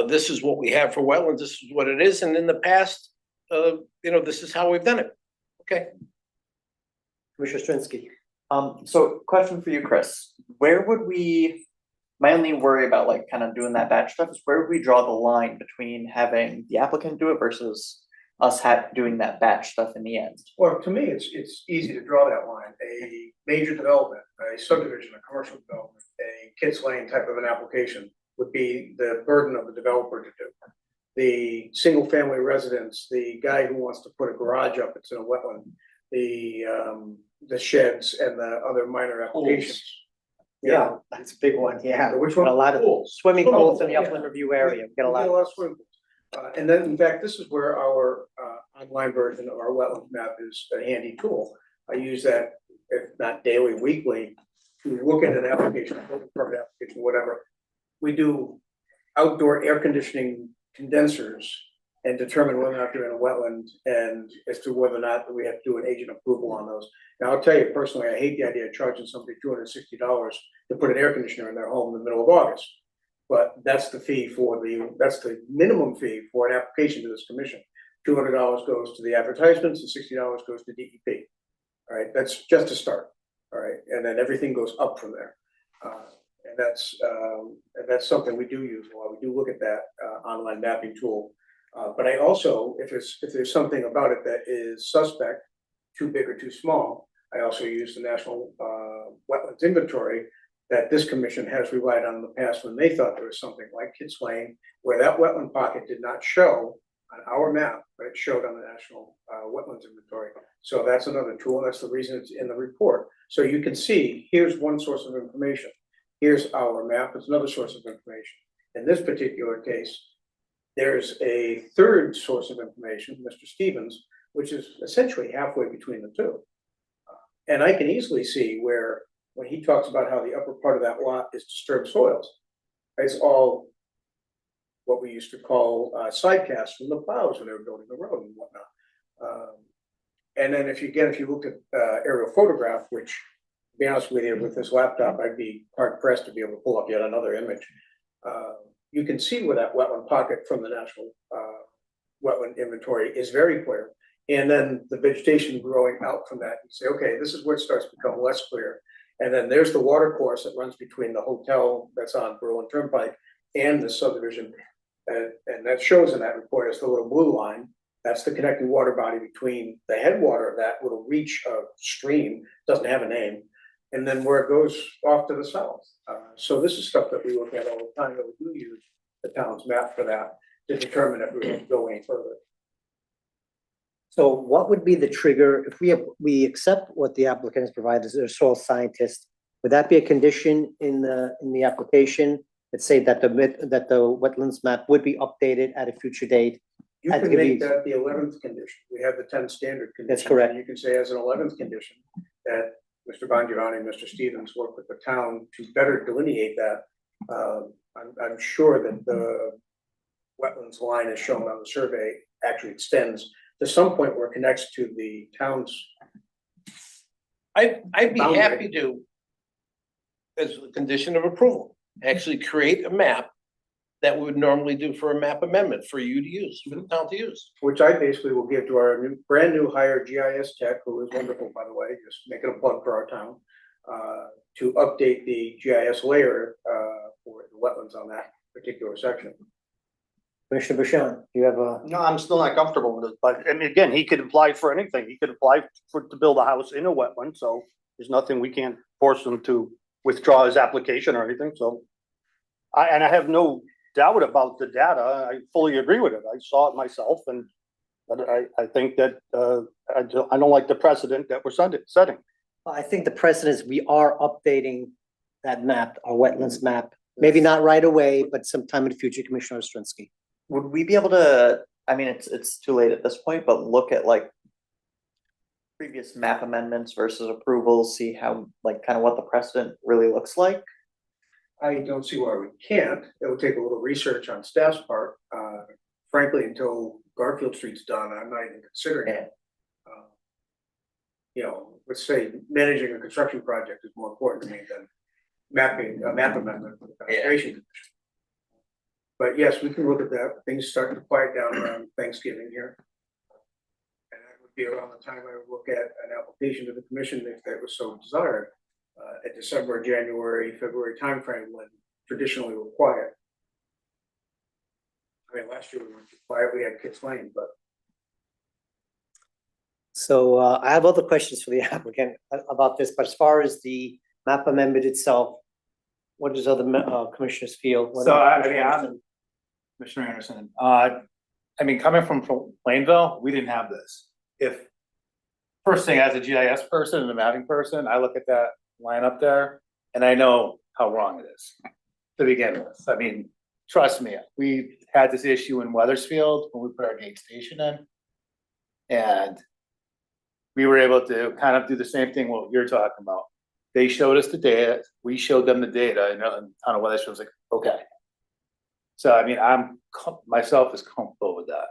Speaker 6: this is what we have for wetlands, this is what it is, and in the past, you know, this is how we've done it. Okay.
Speaker 1: Commissioner Ostrowski.
Speaker 9: So question for you, Chris, where would we, my only worry about like kind of doing that batch stuff is where would we draw the line between having the applicant do it versus us doing that batch stuff in the end?
Speaker 5: Well, to me, it's easy to draw that line. A major development, a subdivision, a commercial development, a Kits Lane type of an application would be the burden of the developer to do. The single family residence, the guy who wants to put a garage up, it's in a wetland, the sheds and the other minor applications.
Speaker 1: Yeah, that's a big one, yeah.
Speaker 5: Which one?
Speaker 1: A lot of
Speaker 5: Pools.
Speaker 1: swimming pools in the
Speaker 5: Yeah.
Speaker 1: upland review area, we get a
Speaker 5: We
Speaker 1: lot.
Speaker 5: of swimming pools. And then, in fact, this is where our online version of our wetland map is a handy tool. I use that, if not daily, weekly, to look at an application, a building permit application, whatever. We do outdoor air conditioning condensers and determine whether or not they're in a wetland and as to whether or not we have to do an agent approval on those. Now, I'll tell you personally, I hate the idea of charging somebody $260 to put an air conditioner in their home in the middle of August. But that's the fee that's the minimum fee for an application to this commission. $200 goes to the advertisements and $60 goes to DEP. All right, that's just a start. All right, and then everything goes up from there. And that's something we do use a lot. We do look at that online mapping tool. But I also, if there's something about it that is suspect, too big or too small, I also use the National Wetlands Inventory that this commission has relied on in the past when they thought there was something like Kits Lane, where that wetland pocket did not show on our map, but it showed on the National Wetlands Inventory. So that's another tool. That's the reason it's in the report. So you can see, here's one source of information. Here's our map. It's another source of information. In this particular case, there's a third source of information, Mr. Stevens, which is essentially halfway between the two. And I can easily see where when he talks about how the upper part of that lot is disturbed soils, it's all what we used to call side casts from the plows when they were building the road and whatnot. And then if you look at aerial photograph, which, to be honest with you, with this laptop, I'd be hard pressed to be able to pull up yet another image. You can see where that wetland pocket from the national wetland inventory is very clear. And then the vegetation growing out from that, you say, okay, this is where it starts to become less clear. And then there's the water course that runs between the hotel that's on Berlin Turnpike and the subdivision. And that shows in that report as the little blue line. That's the connecting water body between the headwater of that little reach of stream, doesn't have a name, and then where it goes off to the south. So this is stuff that we look at all the time, that we do use the town's map for that to determine if we're going to go any further.
Speaker 1: So what would be the trigger if we accept what the applicant has provided as a soil scientist? Would that be a condition in the application that say that the wetlands map would be updated at a future date?
Speaker 5: You
Speaker 1: Had to
Speaker 5: can
Speaker 1: be-
Speaker 5: make that the 11th condition. We have the 10 standard conditions.
Speaker 1: That's correct.
Speaker 5: And you can say as an 11th condition that Mr. Bongiovanni and Mr. Stevens work with the town to better delineate that. I'm sure that the wetlands line as shown on the survey actually extends to some point where it connects to the town's.
Speaker 6: I'd be
Speaker 5: Boundary.
Speaker 6: happy to, as a condition of approval, actually create a map that we would normally do for a map amendment for you to use, for the town to use.
Speaker 5: Which I basically will give to our brand new hired GIS tech, who is wonderful, by the way, just making a plug for our town. To update the GIS layer for the wetlands on that particular section.
Speaker 1: Commissioner Bashan, you have a,
Speaker 4: No, I'm still not comfortable with it, but I mean, again, he could apply for anything. He could apply to build a house in a wetland, so there's nothing, we can't force him to withdraw his application or anything, so. I have no doubt about the data. I fully agree with it. I saw it myself, and but I think that I don't like the precedent that we're setting.
Speaker 1: I think the precedent is we are updating that map, our wetlands map. Maybe not right away, but sometime in the future, Commissioner Ostrowski.
Speaker 9: Would we be able to, I mean, it's too late at this point, but look at like previous map amendments versus approvals, see how, like, kind of what the precedent really looks like?
Speaker 5: I don't see why we can't. It will take a little research on staff's part. Frankly, until Garfield Street's done, I'm not even considering it. You know, let's say managing a construction project is more important to me than mapping a map amendment for the conservation commission. But yes, we can look at that. Things starting to quiet down around Thanksgiving here. And that would be around the time I would look at an application to the commission if that was so desired. At December, January, February timeframe when traditionally we're quiet. I mean, last year we weren't too quiet, we had Kits Lane, but
Speaker 1: So I have other questions for the applicant about this, but as far as the map amendment itself, what does other commissioners feel? What
Speaker 8: So
Speaker 1: about
Speaker 8: I mean,
Speaker 1: Commissioner
Speaker 8: I'm Commissioner Anderson, I mean, coming from Plainville, we didn't have this. If, first thing, as a GIS person and a mapping person, I look at that line up there and I know how wrong it is to begin with. I mean, trust me, we had this issue in Weathersfield when we put our gate station in. And we were able to kind of do the same thing what you're talking about. They showed us the data, we showed them the data, and town of Weathersfield was like, okay. So I mean, myself is comfortable with that.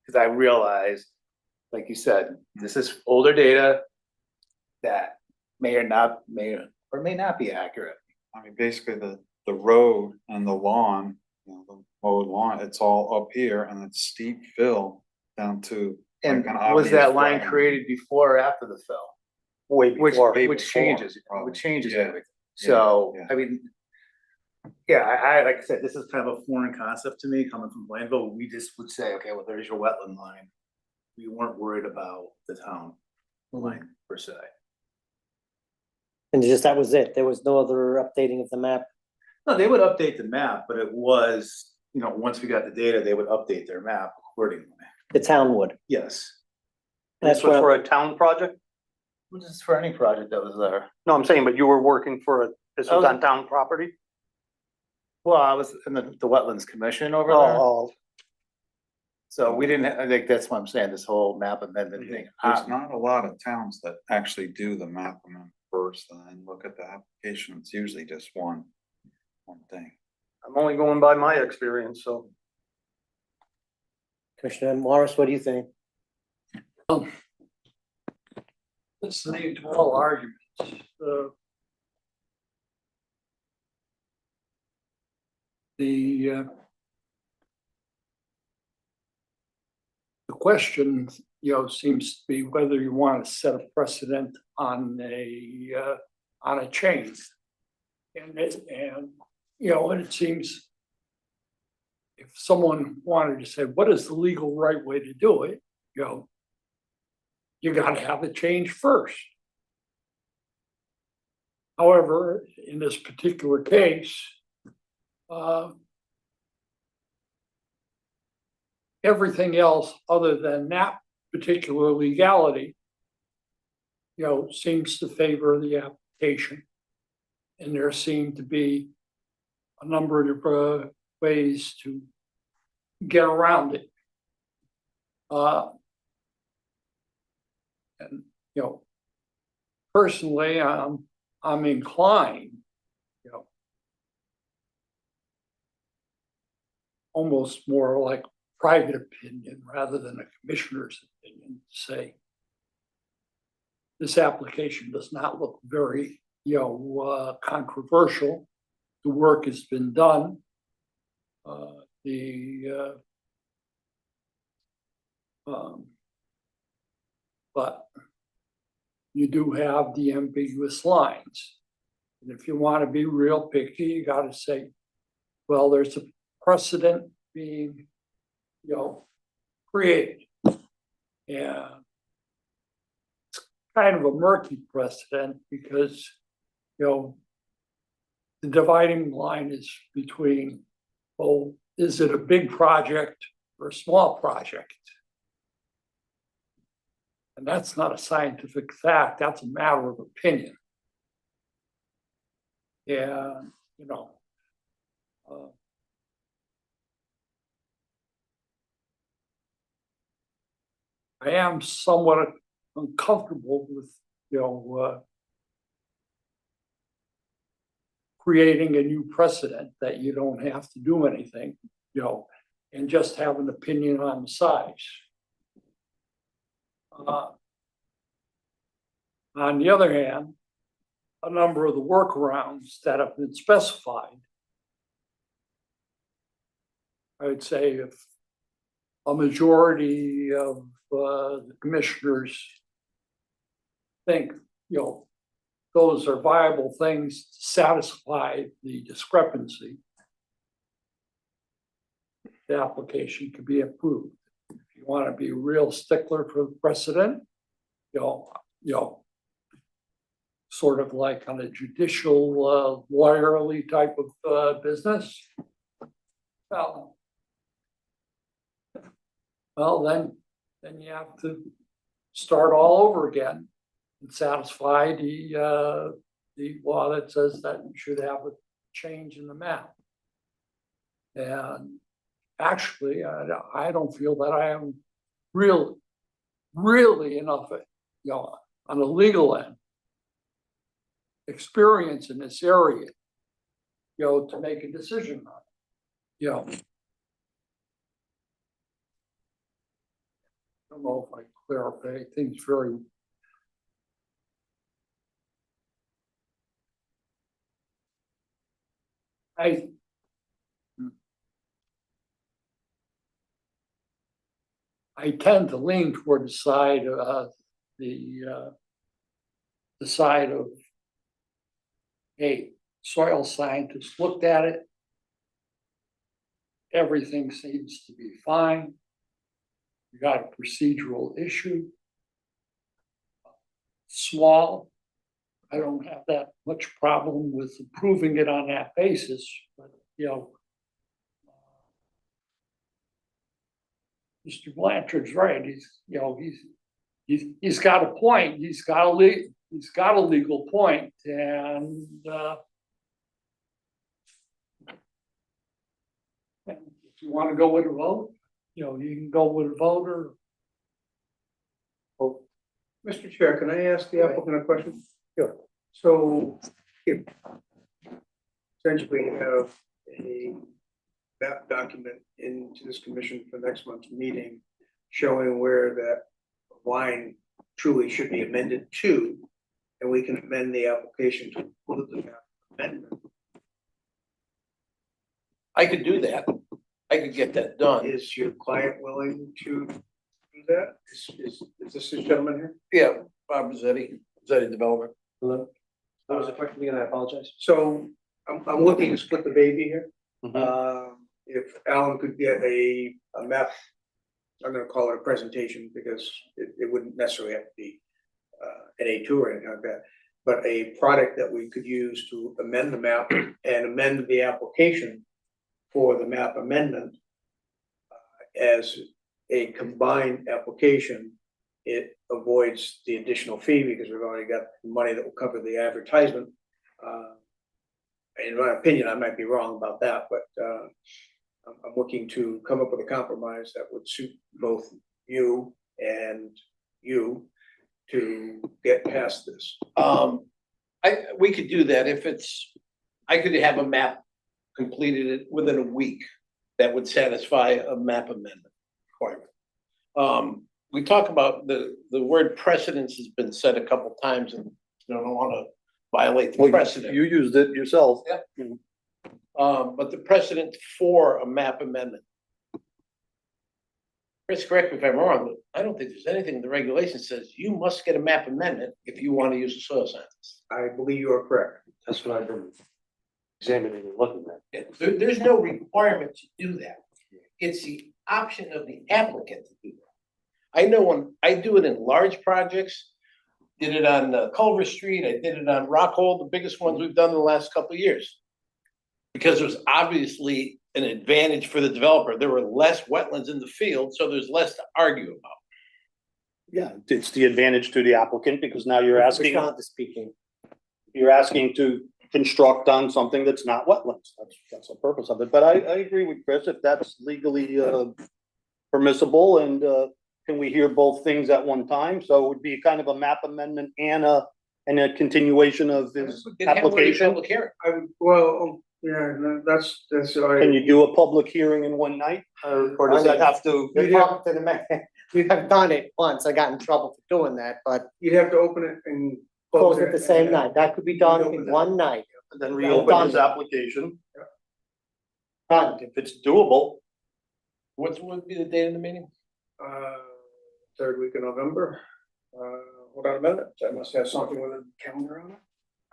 Speaker 8: Cause I realized, like you said, this is older data that may or may not be accurate.
Speaker 7: I mean, basically the road and the lawn, you know, the mowed lawn, it's all up here and it's steep fill down to.
Speaker 8: And
Speaker 7: like an
Speaker 8: was
Speaker 7: obvious
Speaker 8: that line
Speaker 7: driving.
Speaker 8: created before or after the fill?
Speaker 4: Way
Speaker 8: Which,
Speaker 4: before.
Speaker 8: which changes,
Speaker 7: probably.
Speaker 8: which changes
Speaker 7: Yeah.
Speaker 8: everything. So,
Speaker 7: yeah.
Speaker 8: I mean, yeah, I, like I said, this is kind of a foreign concept to me coming from Plainville. We just would say, okay, well, there's your wetland line. We weren't worried about the town line per se.
Speaker 1: And just, that was it. There was no other updating of the map.
Speaker 8: No, they would update the map, but it was, you know, once we got the data, they would update their map accordingly.
Speaker 1: The town would.
Speaker 8: Yes.
Speaker 1: That's
Speaker 4: This was
Speaker 1: what,
Speaker 4: for a town project?
Speaker 8: This is for any project that was there.
Speaker 4: No, I'm saying, but you were working for this was on town property?
Speaker 8: Well, I was in the wetlands commission over there.
Speaker 4: Oh,
Speaker 8: So we didn't, I think that's what I'm saying, this whole map amendment thing.
Speaker 7: There's not a lot of towns that actually do the map amendment. first and then look at the application. It's usually just one thing.
Speaker 4: I'm only going by my experience, so.
Speaker 1: Commissioner Morris, what do you think?
Speaker 5: Listening to all arguments, the question, seems to be whether you want to set a precedent on a change. And it seems if someone wanted to say, what is the legal right way to do it? You gotta have a change first. However, in this particular case, everything else other than that particular legality, seems to favor the application. And there seem to be a number of ways to get around it. And, personally, I'm inclined, almost more like private opinion rather than a commissioner's opinion, to say this application does not look very, controversial. The work has been done. But you do have the ambiguous lines. And if you want to be real picky, you got to say, well, there's a precedent being, created. And it's kind of a murky precedent because, the dividing line is between, oh, is it a big project or a small project? And that's not a scientific fact, that's a matter of opinion. And, I am somewhat uncomfortable with, creating a new precedent that you don't have to do anything, and just have an opinion on the size. On the other hand, a number of the workarounds that have been specified, I would say if a majority of the commissioners think, those are viable things to satisfy the discrepancy, the application could be approved. If you want to be a real stickler for the precedent, sort of like on a judicial lawyerly type of business. Well, then you have to start all over again and satisfy the law that says that you should have a change in the map. And actually, I don't feel that I am really enough, on the legal end, experience in this area, to make a decision on it. I don't know if I clarify things very. I tend to lean toward the side of the side of, hey, soil scientists looked at it. Everything seems to be fine. You got a procedural issue. Small. I don't have that much problem with approving it on that basis, but Mr. Blanchard's right. He's got a point. He's got a legal point, and if you want to go with a vote, you can go with a vote or. Mr. Chair, can I ask the applicant a question?
Speaker 1: Sure.
Speaker 5: So if essentially have a map document into this commission for next month's meeting showing where that line truly should be amended to, and we can amend the application to include the map amendment.
Speaker 6: I could do that. I could get that done.
Speaker 5: Is your client willing to do that? Is this gentleman here?
Speaker 6: Yeah, Bob Rossetti, Rossetti Development.
Speaker 5: Hello? What was the question again? I apologize. So I'm looking to split the baby here. If Alan could get a map, I'm gonna call it a presentation because it wouldn't necessarily have to be an A2 or anything like that. But a product that we could use to amend the map and amend the application for the map amendment as a combined application. It avoids the additional fee because we've already got money that will cover the advertisement. In my opinion, I might be wrong about that, but I'm looking to come up with a compromise that would suit both you and you to get past this.
Speaker 6: We could do that if I could have a map completed within a week that would satisfy a map amendment requirement. We talk about the word precedence has been said a couple times and I don't wanna violate the precedent.
Speaker 4: You used it yourself.
Speaker 6: But the precedent for a map amendment. Chris, correct me if I'm wrong, but I don't think there's anything in the regulation says you must get a map amendment if you want to use a soil scientist.
Speaker 5: I believe you are correct.
Speaker 4: That's what I've been examining and looking at.
Speaker 6: There's no requirement to do that. It's the option of the applicant to do that. I know when I do it in large projects, did it on Culver Street, I did it on Rockhold, the biggest ones we've done in the last couple of years. Because there's obviously an advantage for the developer. There were less wetlands in the field, so there's less to argue about.
Speaker 4: Yeah, it's the advantage to the applicant because now you're asking,
Speaker 1: Prashant is speaking.
Speaker 4: you're asking to construct on something that's not wetlands. That's the purpose of it. But I agree with Chris, if that's legally permissible and can we hear both things at one time? So it would be kind of a map amendment and a continuation of his application.
Speaker 6: Public hearing.
Speaker 5: I would, well, yeah, that's.
Speaker 4: Can you do a public hearing in one night? Or does that have to?
Speaker 1: I've done it once. I got in trouble for doing that, but
Speaker 5: You'd have to open it and.
Speaker 1: close it the same night. That could be done in one night.
Speaker 4: Then reopen his application.
Speaker 1: Done.
Speaker 4: If it's doable.
Speaker 6: What would be the date of the meeting?
Speaker 5: Third week of November. Hold on a minute. I must have something with a calendar on it.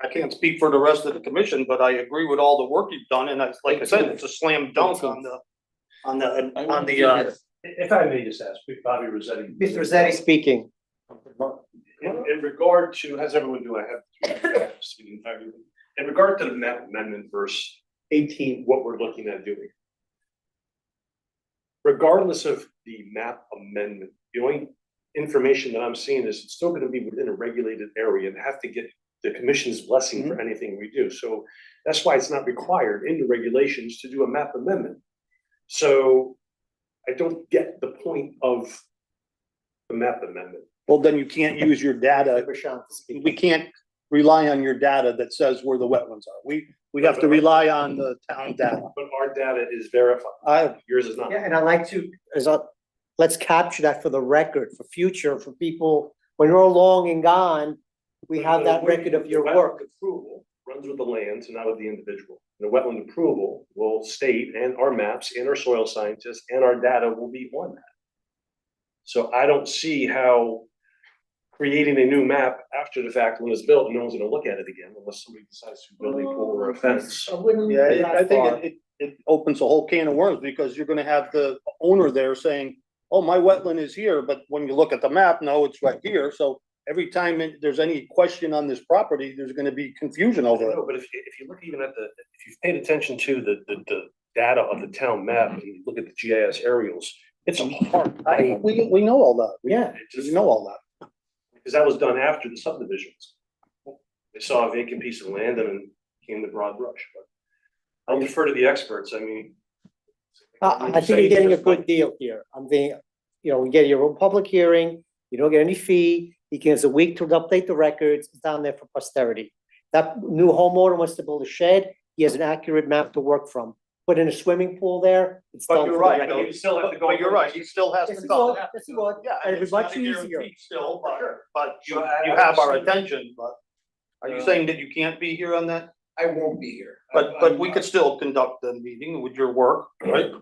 Speaker 4: I can't speak for the rest of the commission, but I agree with all the work you've done, and like I said, it's a slam dunk on the.
Speaker 11: If I may just ask, Bobby Rossetti.
Speaker 1: Mr. Rossetti speaking.
Speaker 11: In regard to, how's everyone doing? I have speaking entirely. In regard to the map amendment verse 18, what we're looking at doing. Regardless of the map amendment, the only information that I'm seeing is it's still gonna be within a regulated area and have to get the commission's blessing for anything we do. So that's why it's not required in the regulations to do a map amendment. So I don't get the point of the map amendment.
Speaker 4: Well, then you can't use your data.
Speaker 1: Prashant is speaking.
Speaker 4: We can't rely on your data that says where the wetlands are. We have to rely on the town data.
Speaker 11: But our data is verified. Yours is not.
Speaker 1: Yeah, and I'd like to, let's capture that for the record, for future, for people, when you're long and gone, we have that record of your
Speaker 11: The wetland
Speaker 1: work.
Speaker 11: Approval runs with the lands and not with the individual. The wetland approval will state, and our maps and our soil scientists and our data will be on that. So I don't see how creating a new map after the fact when it's built, no one's gonna look at it again unless somebody decides to build a pool or a fence.
Speaker 4: Yeah, I think it opens a whole can of worms because you're gonna have the owner there saying, oh, my wetland is here, but when you look at the map, no, it's right here. So every time there's any question on this property, there's gonna be confusion over it.
Speaker 11: No, but if you look even at if you've paid attention to the data of the town map and you look at the GIS aerials, it's a hard.
Speaker 4: We know all that.
Speaker 1: Yeah.
Speaker 4: We know all that.
Speaker 11: Because that was done after the subdivisions. They saw a vacant piece of land and then came the broad brush, but I'll defer to the experts, I mean.
Speaker 1: I think you're getting a good deal here. I'm being, we get your own public hearing, you don't get any fee, he gives a week to update the records, it's down there for posterity. That new homeowner wants to build a shed, he has an accurate map to work from. Put in a swimming pool there, it's done.
Speaker 4: But you're
Speaker 1: for the
Speaker 4: right,
Speaker 1: record.
Speaker 4: you still have to go. But you're right, he still has
Speaker 1: Yes,
Speaker 4: to
Speaker 1: he
Speaker 4: go.
Speaker 1: would, yes, he would.
Speaker 4: Yeah,
Speaker 1: And
Speaker 4: and
Speaker 1: it'd
Speaker 4: it's
Speaker 1: be
Speaker 4: not
Speaker 1: much
Speaker 4: a
Speaker 1: easier.
Speaker 4: guarantee still, but you,
Speaker 6: So I-
Speaker 4: you have our attention, but are you saying that you can't be here on that?
Speaker 6: I won't be here.
Speaker 4: But we could still conduct the meeting with your work, right?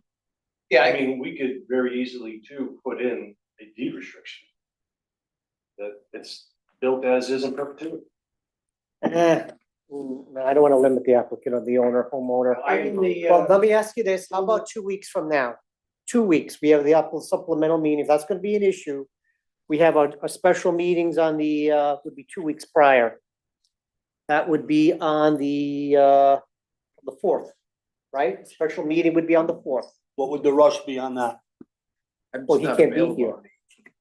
Speaker 6: Yeah,
Speaker 11: I mean, we could very easily too put in a deed restriction. That it's built as is in perpetuity.
Speaker 1: I don't wanna limit the applicant or the owner, homeowner. Well, let me ask you this, how about 2 weeks from now? 2 weeks, we have the supplemental meeting, if that's gonna be an issue. We have our special meetings on would be 2 weeks prior. That would be on the 4th, right? Special meeting would be on the 4th.
Speaker 4: What would the rush be on that?
Speaker 1: Well, he can't be here.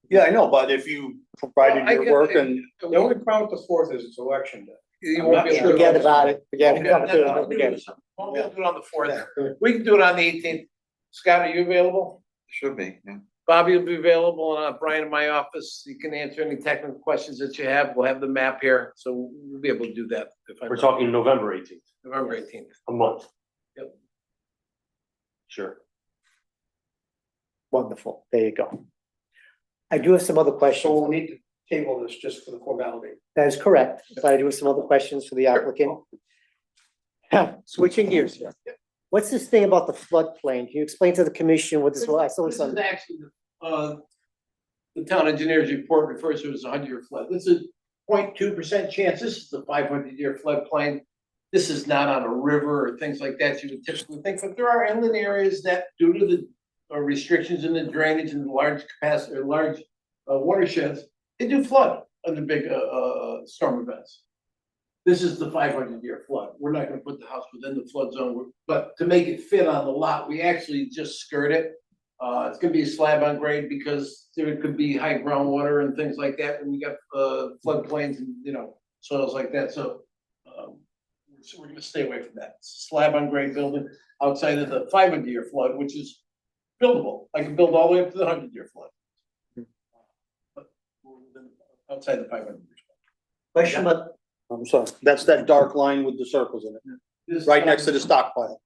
Speaker 4: Yeah, I know, but if you provided your work and.
Speaker 5: The only problem with the fourth is it's election day.
Speaker 6: You
Speaker 5: I'm
Speaker 6: won't
Speaker 5: not
Speaker 6: be able
Speaker 5: sure
Speaker 6: to.
Speaker 1: Forget about it, forget
Speaker 6: Won't
Speaker 1: it.
Speaker 6: be able to-
Speaker 1: Forget it.
Speaker 6: Won't be able to do it on the fourth. We can do it on the 18th. Scott, are you available?
Speaker 7: Should be, yeah.
Speaker 6: Bobby will be available, and Brian in my office. You can answer any technical questions that you have. We'll have the map here, so we'll be able to do that.
Speaker 11: We're talking November 18th,
Speaker 6: November 18th.
Speaker 11: a month.
Speaker 6: Yep.
Speaker 11: Sure.
Speaker 1: Wonderful, there you go. I do have some other
Speaker 5: So
Speaker 1: questions.
Speaker 5: we'll need to table this just for the formality.
Speaker 1: That is correct, but I do have some other questions for the applicant. Switching gears here. What's this thing about the floodplain? Can you explain to the commission what this was? I saw
Speaker 6: This
Speaker 1: this on.
Speaker 6: is actually, the town engineer's report refers to it as a 100-year flood. This is 0.2% chance. This is the 500-year floodplain. This is not on a river or things like that you would typically think, but there are inland areas that, due to the restrictions in the drainage and the large capacity, or large watersheds, they do flood under big storm events. This is the 500-year flood. We're not gonna put the house within the flood zone, but to make it fit on the lot, we actually just skirt it. It's gonna be a slab on grade because there could be high groundwater and things like that when you got floodplains and, soils like that, so we're gonna stay away from that. It's a slab on grade building outside of the 500-year flood, which is buildable. I can build all the way up to the 100-year flood. But outside the 500-year.
Speaker 1: Question about,
Speaker 4: I'm sorry, that's that dark line with the circles in it, right next to the stockpile.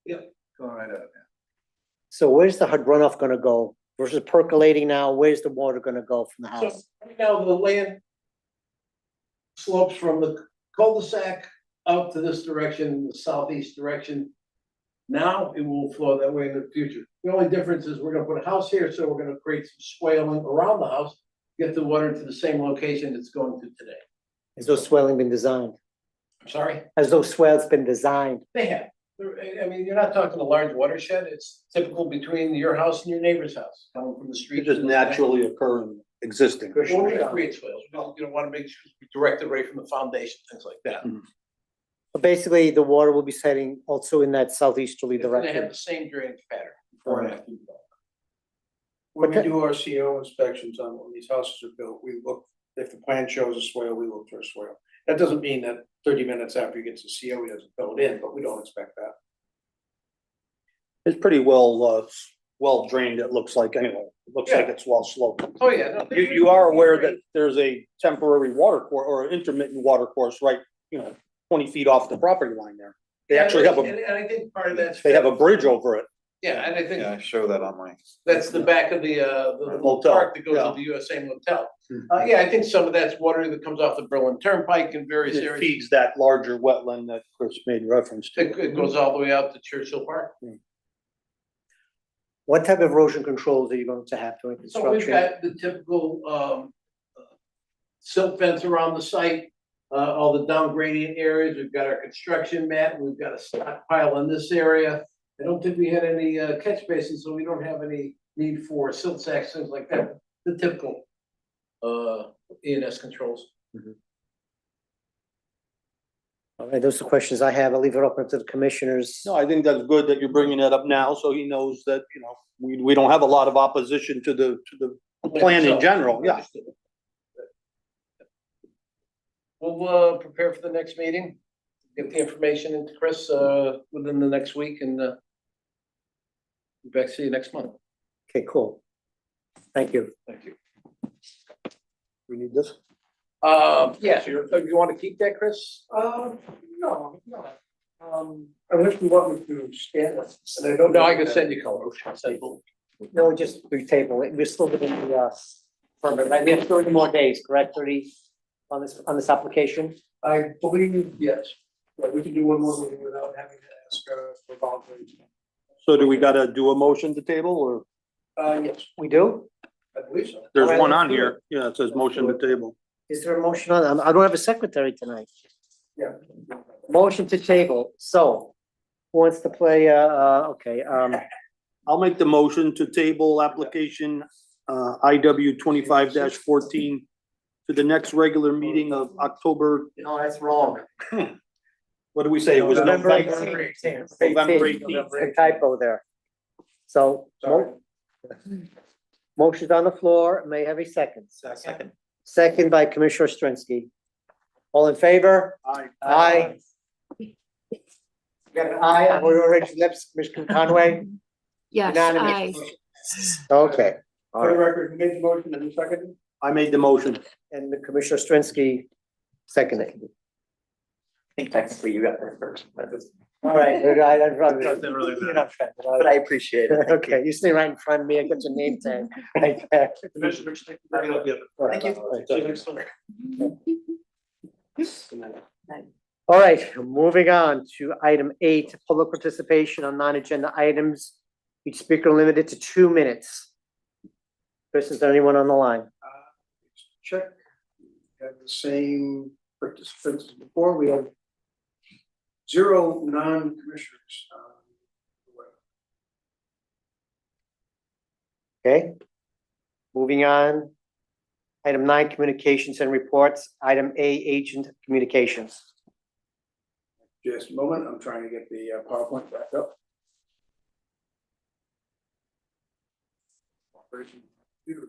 Speaker 6: Go right up.
Speaker 1: so where's the runoff gonna go versus percolating now? Where's the water gonna go from the
Speaker 6: So
Speaker 1: house?
Speaker 6: right now, the land slopes from the cul-de-sac out to this direction, the southeast direction. Now it will flow that way in the future. The only difference is we're gonna put a house here, so we're gonna create some swaling around the house, get the water to the same location it's going to today.
Speaker 1: Has those swelling been designed?
Speaker 6: I'm sorry?
Speaker 1: Has those swales been designed?
Speaker 6: They have. I mean, you're not talking a large watershed. It's typical between your house and your neighbor's house, coming from the street.
Speaker 4: It just naturally occurring, existing.
Speaker 6: Well, we're gonna create swales. We don't wanna make sure we direct it right from the foundation, things like that.
Speaker 1: But basically, the water will be setting also in that southeasterly
Speaker 6: It's gonna have
Speaker 1: direction.
Speaker 6: the same drainage pattern before and after development.
Speaker 5: When we
Speaker 1: Okay.
Speaker 5: do our CO inspections on when these houses are built, we look, if the plan shows a swale, we look for a swale. That doesn't mean that 30 minutes after he gets the CO, he doesn't fill it in, but we don't expect that.
Speaker 4: It's pretty well drained, it looks like anyway. It looks like it's well sloped.
Speaker 6: Oh, yeah. no,
Speaker 4: You are aware that there's a temporary water course or intermittent water course, right, 20 feet off the property line there. They actually have
Speaker 6: And I think part of that's.
Speaker 4: they have a bridge over it.
Speaker 6: Yeah, and I
Speaker 7: Yeah, I
Speaker 6: think
Speaker 7: show that on my.
Speaker 6: that's the back of the little
Speaker 4: Motel,
Speaker 6: park that goes
Speaker 4: yeah.
Speaker 6: to the USA Motel. Yeah, I think some of that's water that comes off the Berlin Turnpike in various
Speaker 4: It
Speaker 6: areas.
Speaker 4: feeds that larger wetland that Chris made reference to.
Speaker 6: It goes all the way out to Churchill Park.
Speaker 1: What type of erosion controls are you going to have during
Speaker 6: So we've
Speaker 1: construction?
Speaker 6: got the typical silt fence around the site, all the down gradient areas. We've got our construction mat. We've got a stockpile in this area. I don't think we had any catch basins, so we don't have any need for silt sacks, things like that. The typical E&S controls.
Speaker 1: All right, those are the questions I have. I'll leave it open to the commissioners.
Speaker 4: No, I think that's good that you're bringing that up now, so he knows that, we don't have a lot of opposition to the plan in general, yeah.
Speaker 6: We'll prepare for the next meeting, get the information into Chris within the next week and be back to see you next month.
Speaker 1: Okay, cool. Thank you.
Speaker 6: Thank you.
Speaker 4: We need this.
Speaker 6: Yes, you want to keep that, Chris?
Speaker 5: No, unless you want me to scan it, and I don't.
Speaker 6: No, I can send you colors.
Speaker 1: No, just retable it. We're still within the, permit, right? We have 30 more days, correct? 30 on this application?
Speaker 5: I believe, yes, but we can do one more meeting without having to ask, for volunteers.
Speaker 4: So do we gotta do a motion to table or?
Speaker 5: Yes,
Speaker 1: We do?
Speaker 5: I believe so.
Speaker 4: There's
Speaker 1: All right,
Speaker 4: one
Speaker 1: let's
Speaker 4: on
Speaker 1: do
Speaker 4: here. Yeah, it says motion to table.
Speaker 1: Is there a motion on, I don't have a secretary tonight.
Speaker 5: Yeah.
Speaker 1: Motion to table, so, who wants to play, okay,
Speaker 4: I'll make the motion to table application, IW 25-14 to the next regular meeting of October,
Speaker 1: no, that's wrong.
Speaker 4: what do we say? It was
Speaker 1: November
Speaker 4: November
Speaker 1: 18th.
Speaker 4: November
Speaker 1: 18th.
Speaker 4: 18th.
Speaker 1: A typo there. So,
Speaker 5: Sorry.
Speaker 1: motion's on the floor, may I have a second.
Speaker 9: Second.
Speaker 1: Second by Commissioner Strinsky. All in favor?
Speaker 4: Aye.
Speaker 1: Aye. Got an aye on your original lips, Commissioner Conway?
Speaker 10: Yes,
Speaker 1: Unanimous.
Speaker 10: I,
Speaker 1: Okay, all
Speaker 5: For the
Speaker 1: right,
Speaker 5: record, who made the motion and who seconded?
Speaker 4: I made the motion.
Speaker 1: and the Commissioner Strinsky seconded.
Speaker 9: I think technically you got there first, but
Speaker 1: All right, you're right, I'm right.
Speaker 8: Doesn't really
Speaker 1: You're not offended, all
Speaker 9: but I
Speaker 1: right.
Speaker 9: appreciate it. Thank you.
Speaker 1: Okay, you stay right in front of me, I got your name tag right there.
Speaker 11: Commissioners, thank you very much.
Speaker 1: Thank
Speaker 11: you.
Speaker 1: All right, moving on to item 8, public participation on non-agenda items. Each speaker limited to 2 minutes. Chris, is there anyone on the line?
Speaker 5: Check. We have the same participants as before. We have 0 non-commissioners.
Speaker 1: Okay. Moving on. Item 9, communications and reports. Item A, agent communications.
Speaker 5: Just a moment, I'm trying to get the PowerPoint back up. Operation computer.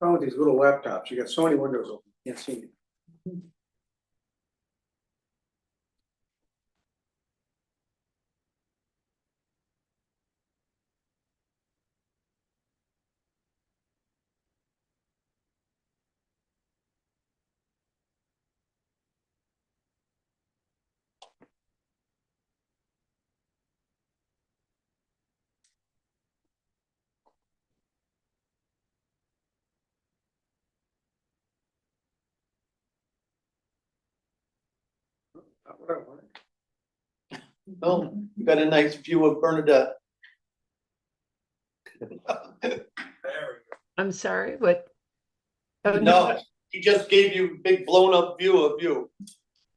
Speaker 5: Oh, with these little laptops, you got so many windows open, can't see it. Not what I wanted.
Speaker 9: Oh, you got a nice view of Bernadette.
Speaker 5: There we go.
Speaker 10: I'm sorry, what? Oh,
Speaker 9: No, he just gave you a big blown up view of you.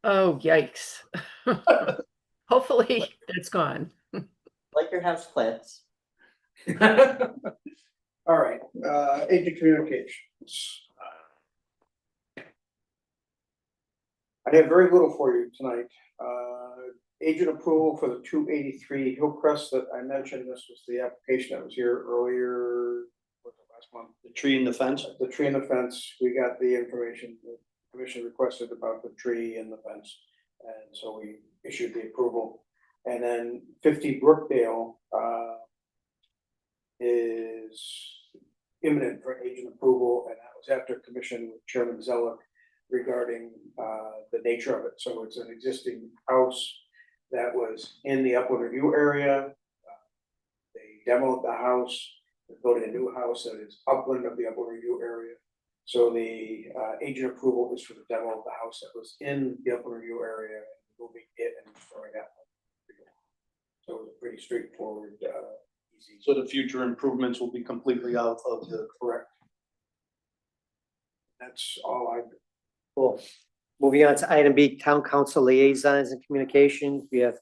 Speaker 10: Oh, yikes. Hopefully it's gone.
Speaker 9: Like your house plants.
Speaker 5: All right, agent communications. I have very little for you tonight. Agent approval for the 283 Hillcrest that I mentioned. This was the application that was here earlier, was it last month?
Speaker 4: The tree and the fence.
Speaker 5: The tree and the fence, we got the information the commission requested about the tree and the fence. And so we issued the approval. And then 50 Brookdale, is imminent for agent approval, and that was after commission with Chairman Zeller regarding, the nature of it. So it's an existing house that was in the upland review area. They demoed the house, they're building a new house that is upland of the upland review area. So the agent approval is for the demo of the house that was in the upland review area, and moving it and destroying that one. So it was a pretty straightforward, easy.
Speaker 4: So the future improvements will be completely out of the.
Speaker 5: Correct. That's all I.
Speaker 1: Cool. Moving on to item B, town council liaisons and communications. We have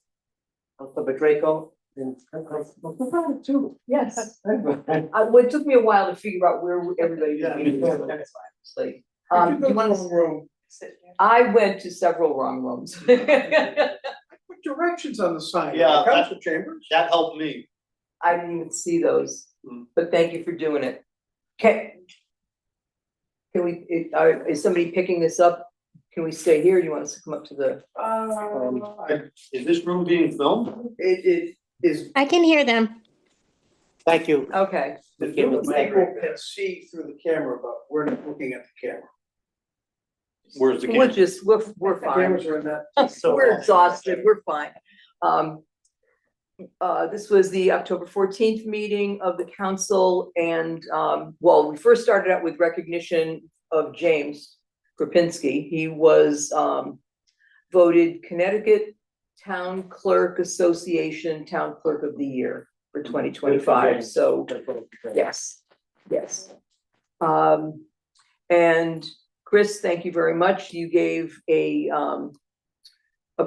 Speaker 1: Councilor Draco and.
Speaker 12: Too, yes. Well, it took me a while to figure out where everybody was. That's fine. It's like,
Speaker 5: You
Speaker 12: you want
Speaker 5: room.
Speaker 12: I went to several wrong rooms.
Speaker 5: Put directions on the sign.
Speaker 4: Yeah,
Speaker 5: Council chambers.
Speaker 4: That helped me.
Speaker 12: I didn't even see those,
Speaker 4: Hmm.
Speaker 12: but thank you for doing it. Can we, is somebody picking this up? Can we stay here? Do you want us to come up to the?
Speaker 4: Is this room being filmed?
Speaker 5: It is,
Speaker 2: I can hear them.
Speaker 1: Thank you.
Speaker 12: Okay,
Speaker 5: the Zoom people can see through the camera, but we're not looking at the camera.
Speaker 4: Where's the
Speaker 12: we're
Speaker 4: camera?
Speaker 12: just, we're fine.
Speaker 5: Cameras are in that.
Speaker 12: We're exhausted, we're fine. This was the October 14th meeting of the council and, well, we first started out with recognition of James Kropinski. He was, voted Connecticut Town Clerk Association Town Clerk of the Year for 2025, so, yes, yes. And Chris, thank you very much. You gave a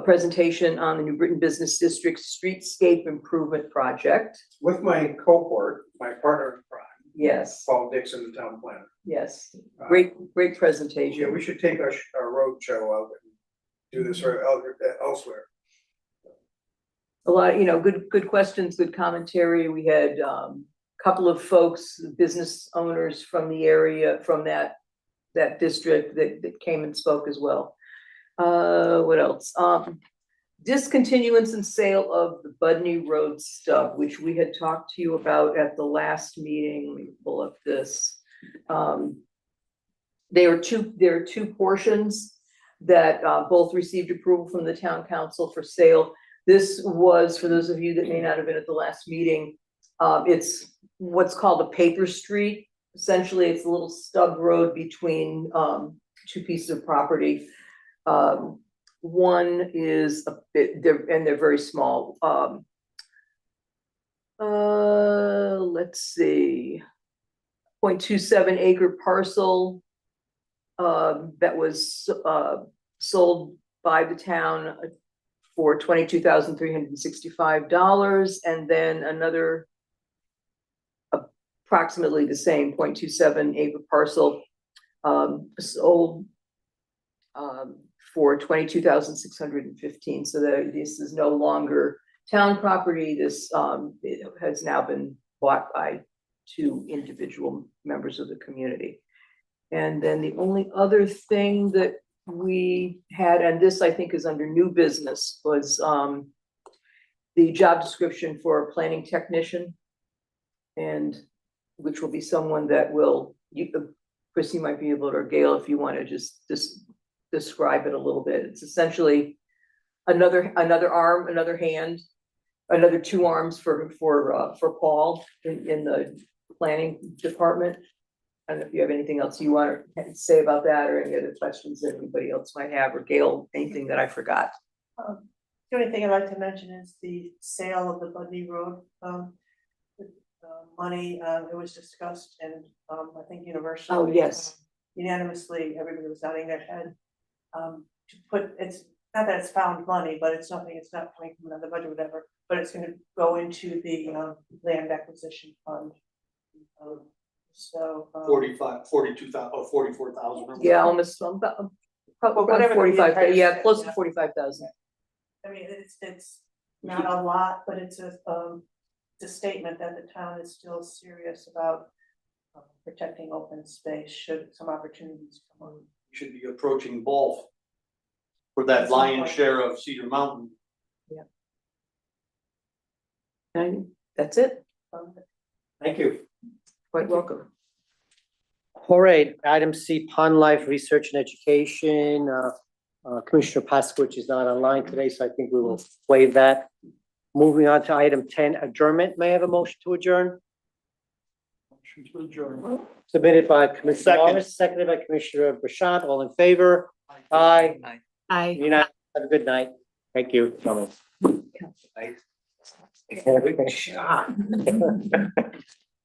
Speaker 12: presentation on the New Britain Business District Streetscape Improvement Project.
Speaker 5: With my cohort, my partner in crime,
Speaker 12: Yes,
Speaker 5: Paul Dixon, the town planner.
Speaker 12: yes, great
Speaker 5: Yeah,
Speaker 12: presentation.
Speaker 5: we should take our road show out and do this elsewhere.
Speaker 12: A lot, good questions, good commentary. We had a couple of folks, business owners from the area, from that district that came and spoke as well. What else? Discontinuance and sale of the Budney Road stub, which we had talked to you about at the last meeting. Let me pull up this. There are two portions that both received approval from the town council for sale. This was, for those of you that may not have been at the last meeting, it's what's called a paper street. Essentially, it's a little stub road between two pieces of property. One is they're very small. Let's see, 0.27 acre parcel that was sold by the town for $22,365, and then another approximately the same 0.27 acre parcel sold for $22,615. So that this is no longer town property. This it has now been bought by two individual members of the community. And then the only other thing that we had, and this I think is under new business, was the job description for a planning technician, and which will be someone that will, Chris, you might be able to, or Gail, if you want to just describe it a little bit. It's essentially another arm, another hand, another two arms for Paul in the planning department. I don't know if you have anything else you want to say about that, or any other questions that anybody else might have, or Gail, anything that I forgot.
Speaker 13: The only thing I'd like to mention is the sale of the Budney Road. Money, it was discussed and I think universally.
Speaker 12: Oh, yes.
Speaker 13: Unanimously, everybody was nodding their head. To put, it's not that it's found money, but it's not coming from another budget or whatever, but it's gonna go into the land acquisition fund. So.
Speaker 4: 44,000.
Speaker 12: Yeah, almost about
Speaker 13: whatever the
Speaker 12: 45,
Speaker 13: entire-
Speaker 12: yeah, close to
Speaker 13: yeah.
Speaker 12: 45,000.
Speaker 13: I mean, it's not a lot, but it's a statement that the town is still serious about protecting open space should some opportunities come on.
Speaker 4: Should be approaching Ball for that lion's share of Cedar Mountain.
Speaker 12: And that's it.
Speaker 4: Thank you.
Speaker 12: Quite welcome.
Speaker 1: All right, item C, Pond Life Research and Education. Commissioner Paskowitz is not online today, so I think we will waive that. Moving on to item 10, adjournment. May I have a motion to adjourn?
Speaker 4: Motion to adjourn.
Speaker 1: Submitted by Commissioner
Speaker 4: Second.
Speaker 1: Morris, seconded by Commissioner Bashan. All in favor? Aye.
Speaker 10: I.
Speaker 1: Unanimous. Have a good night. Thank you. Good job.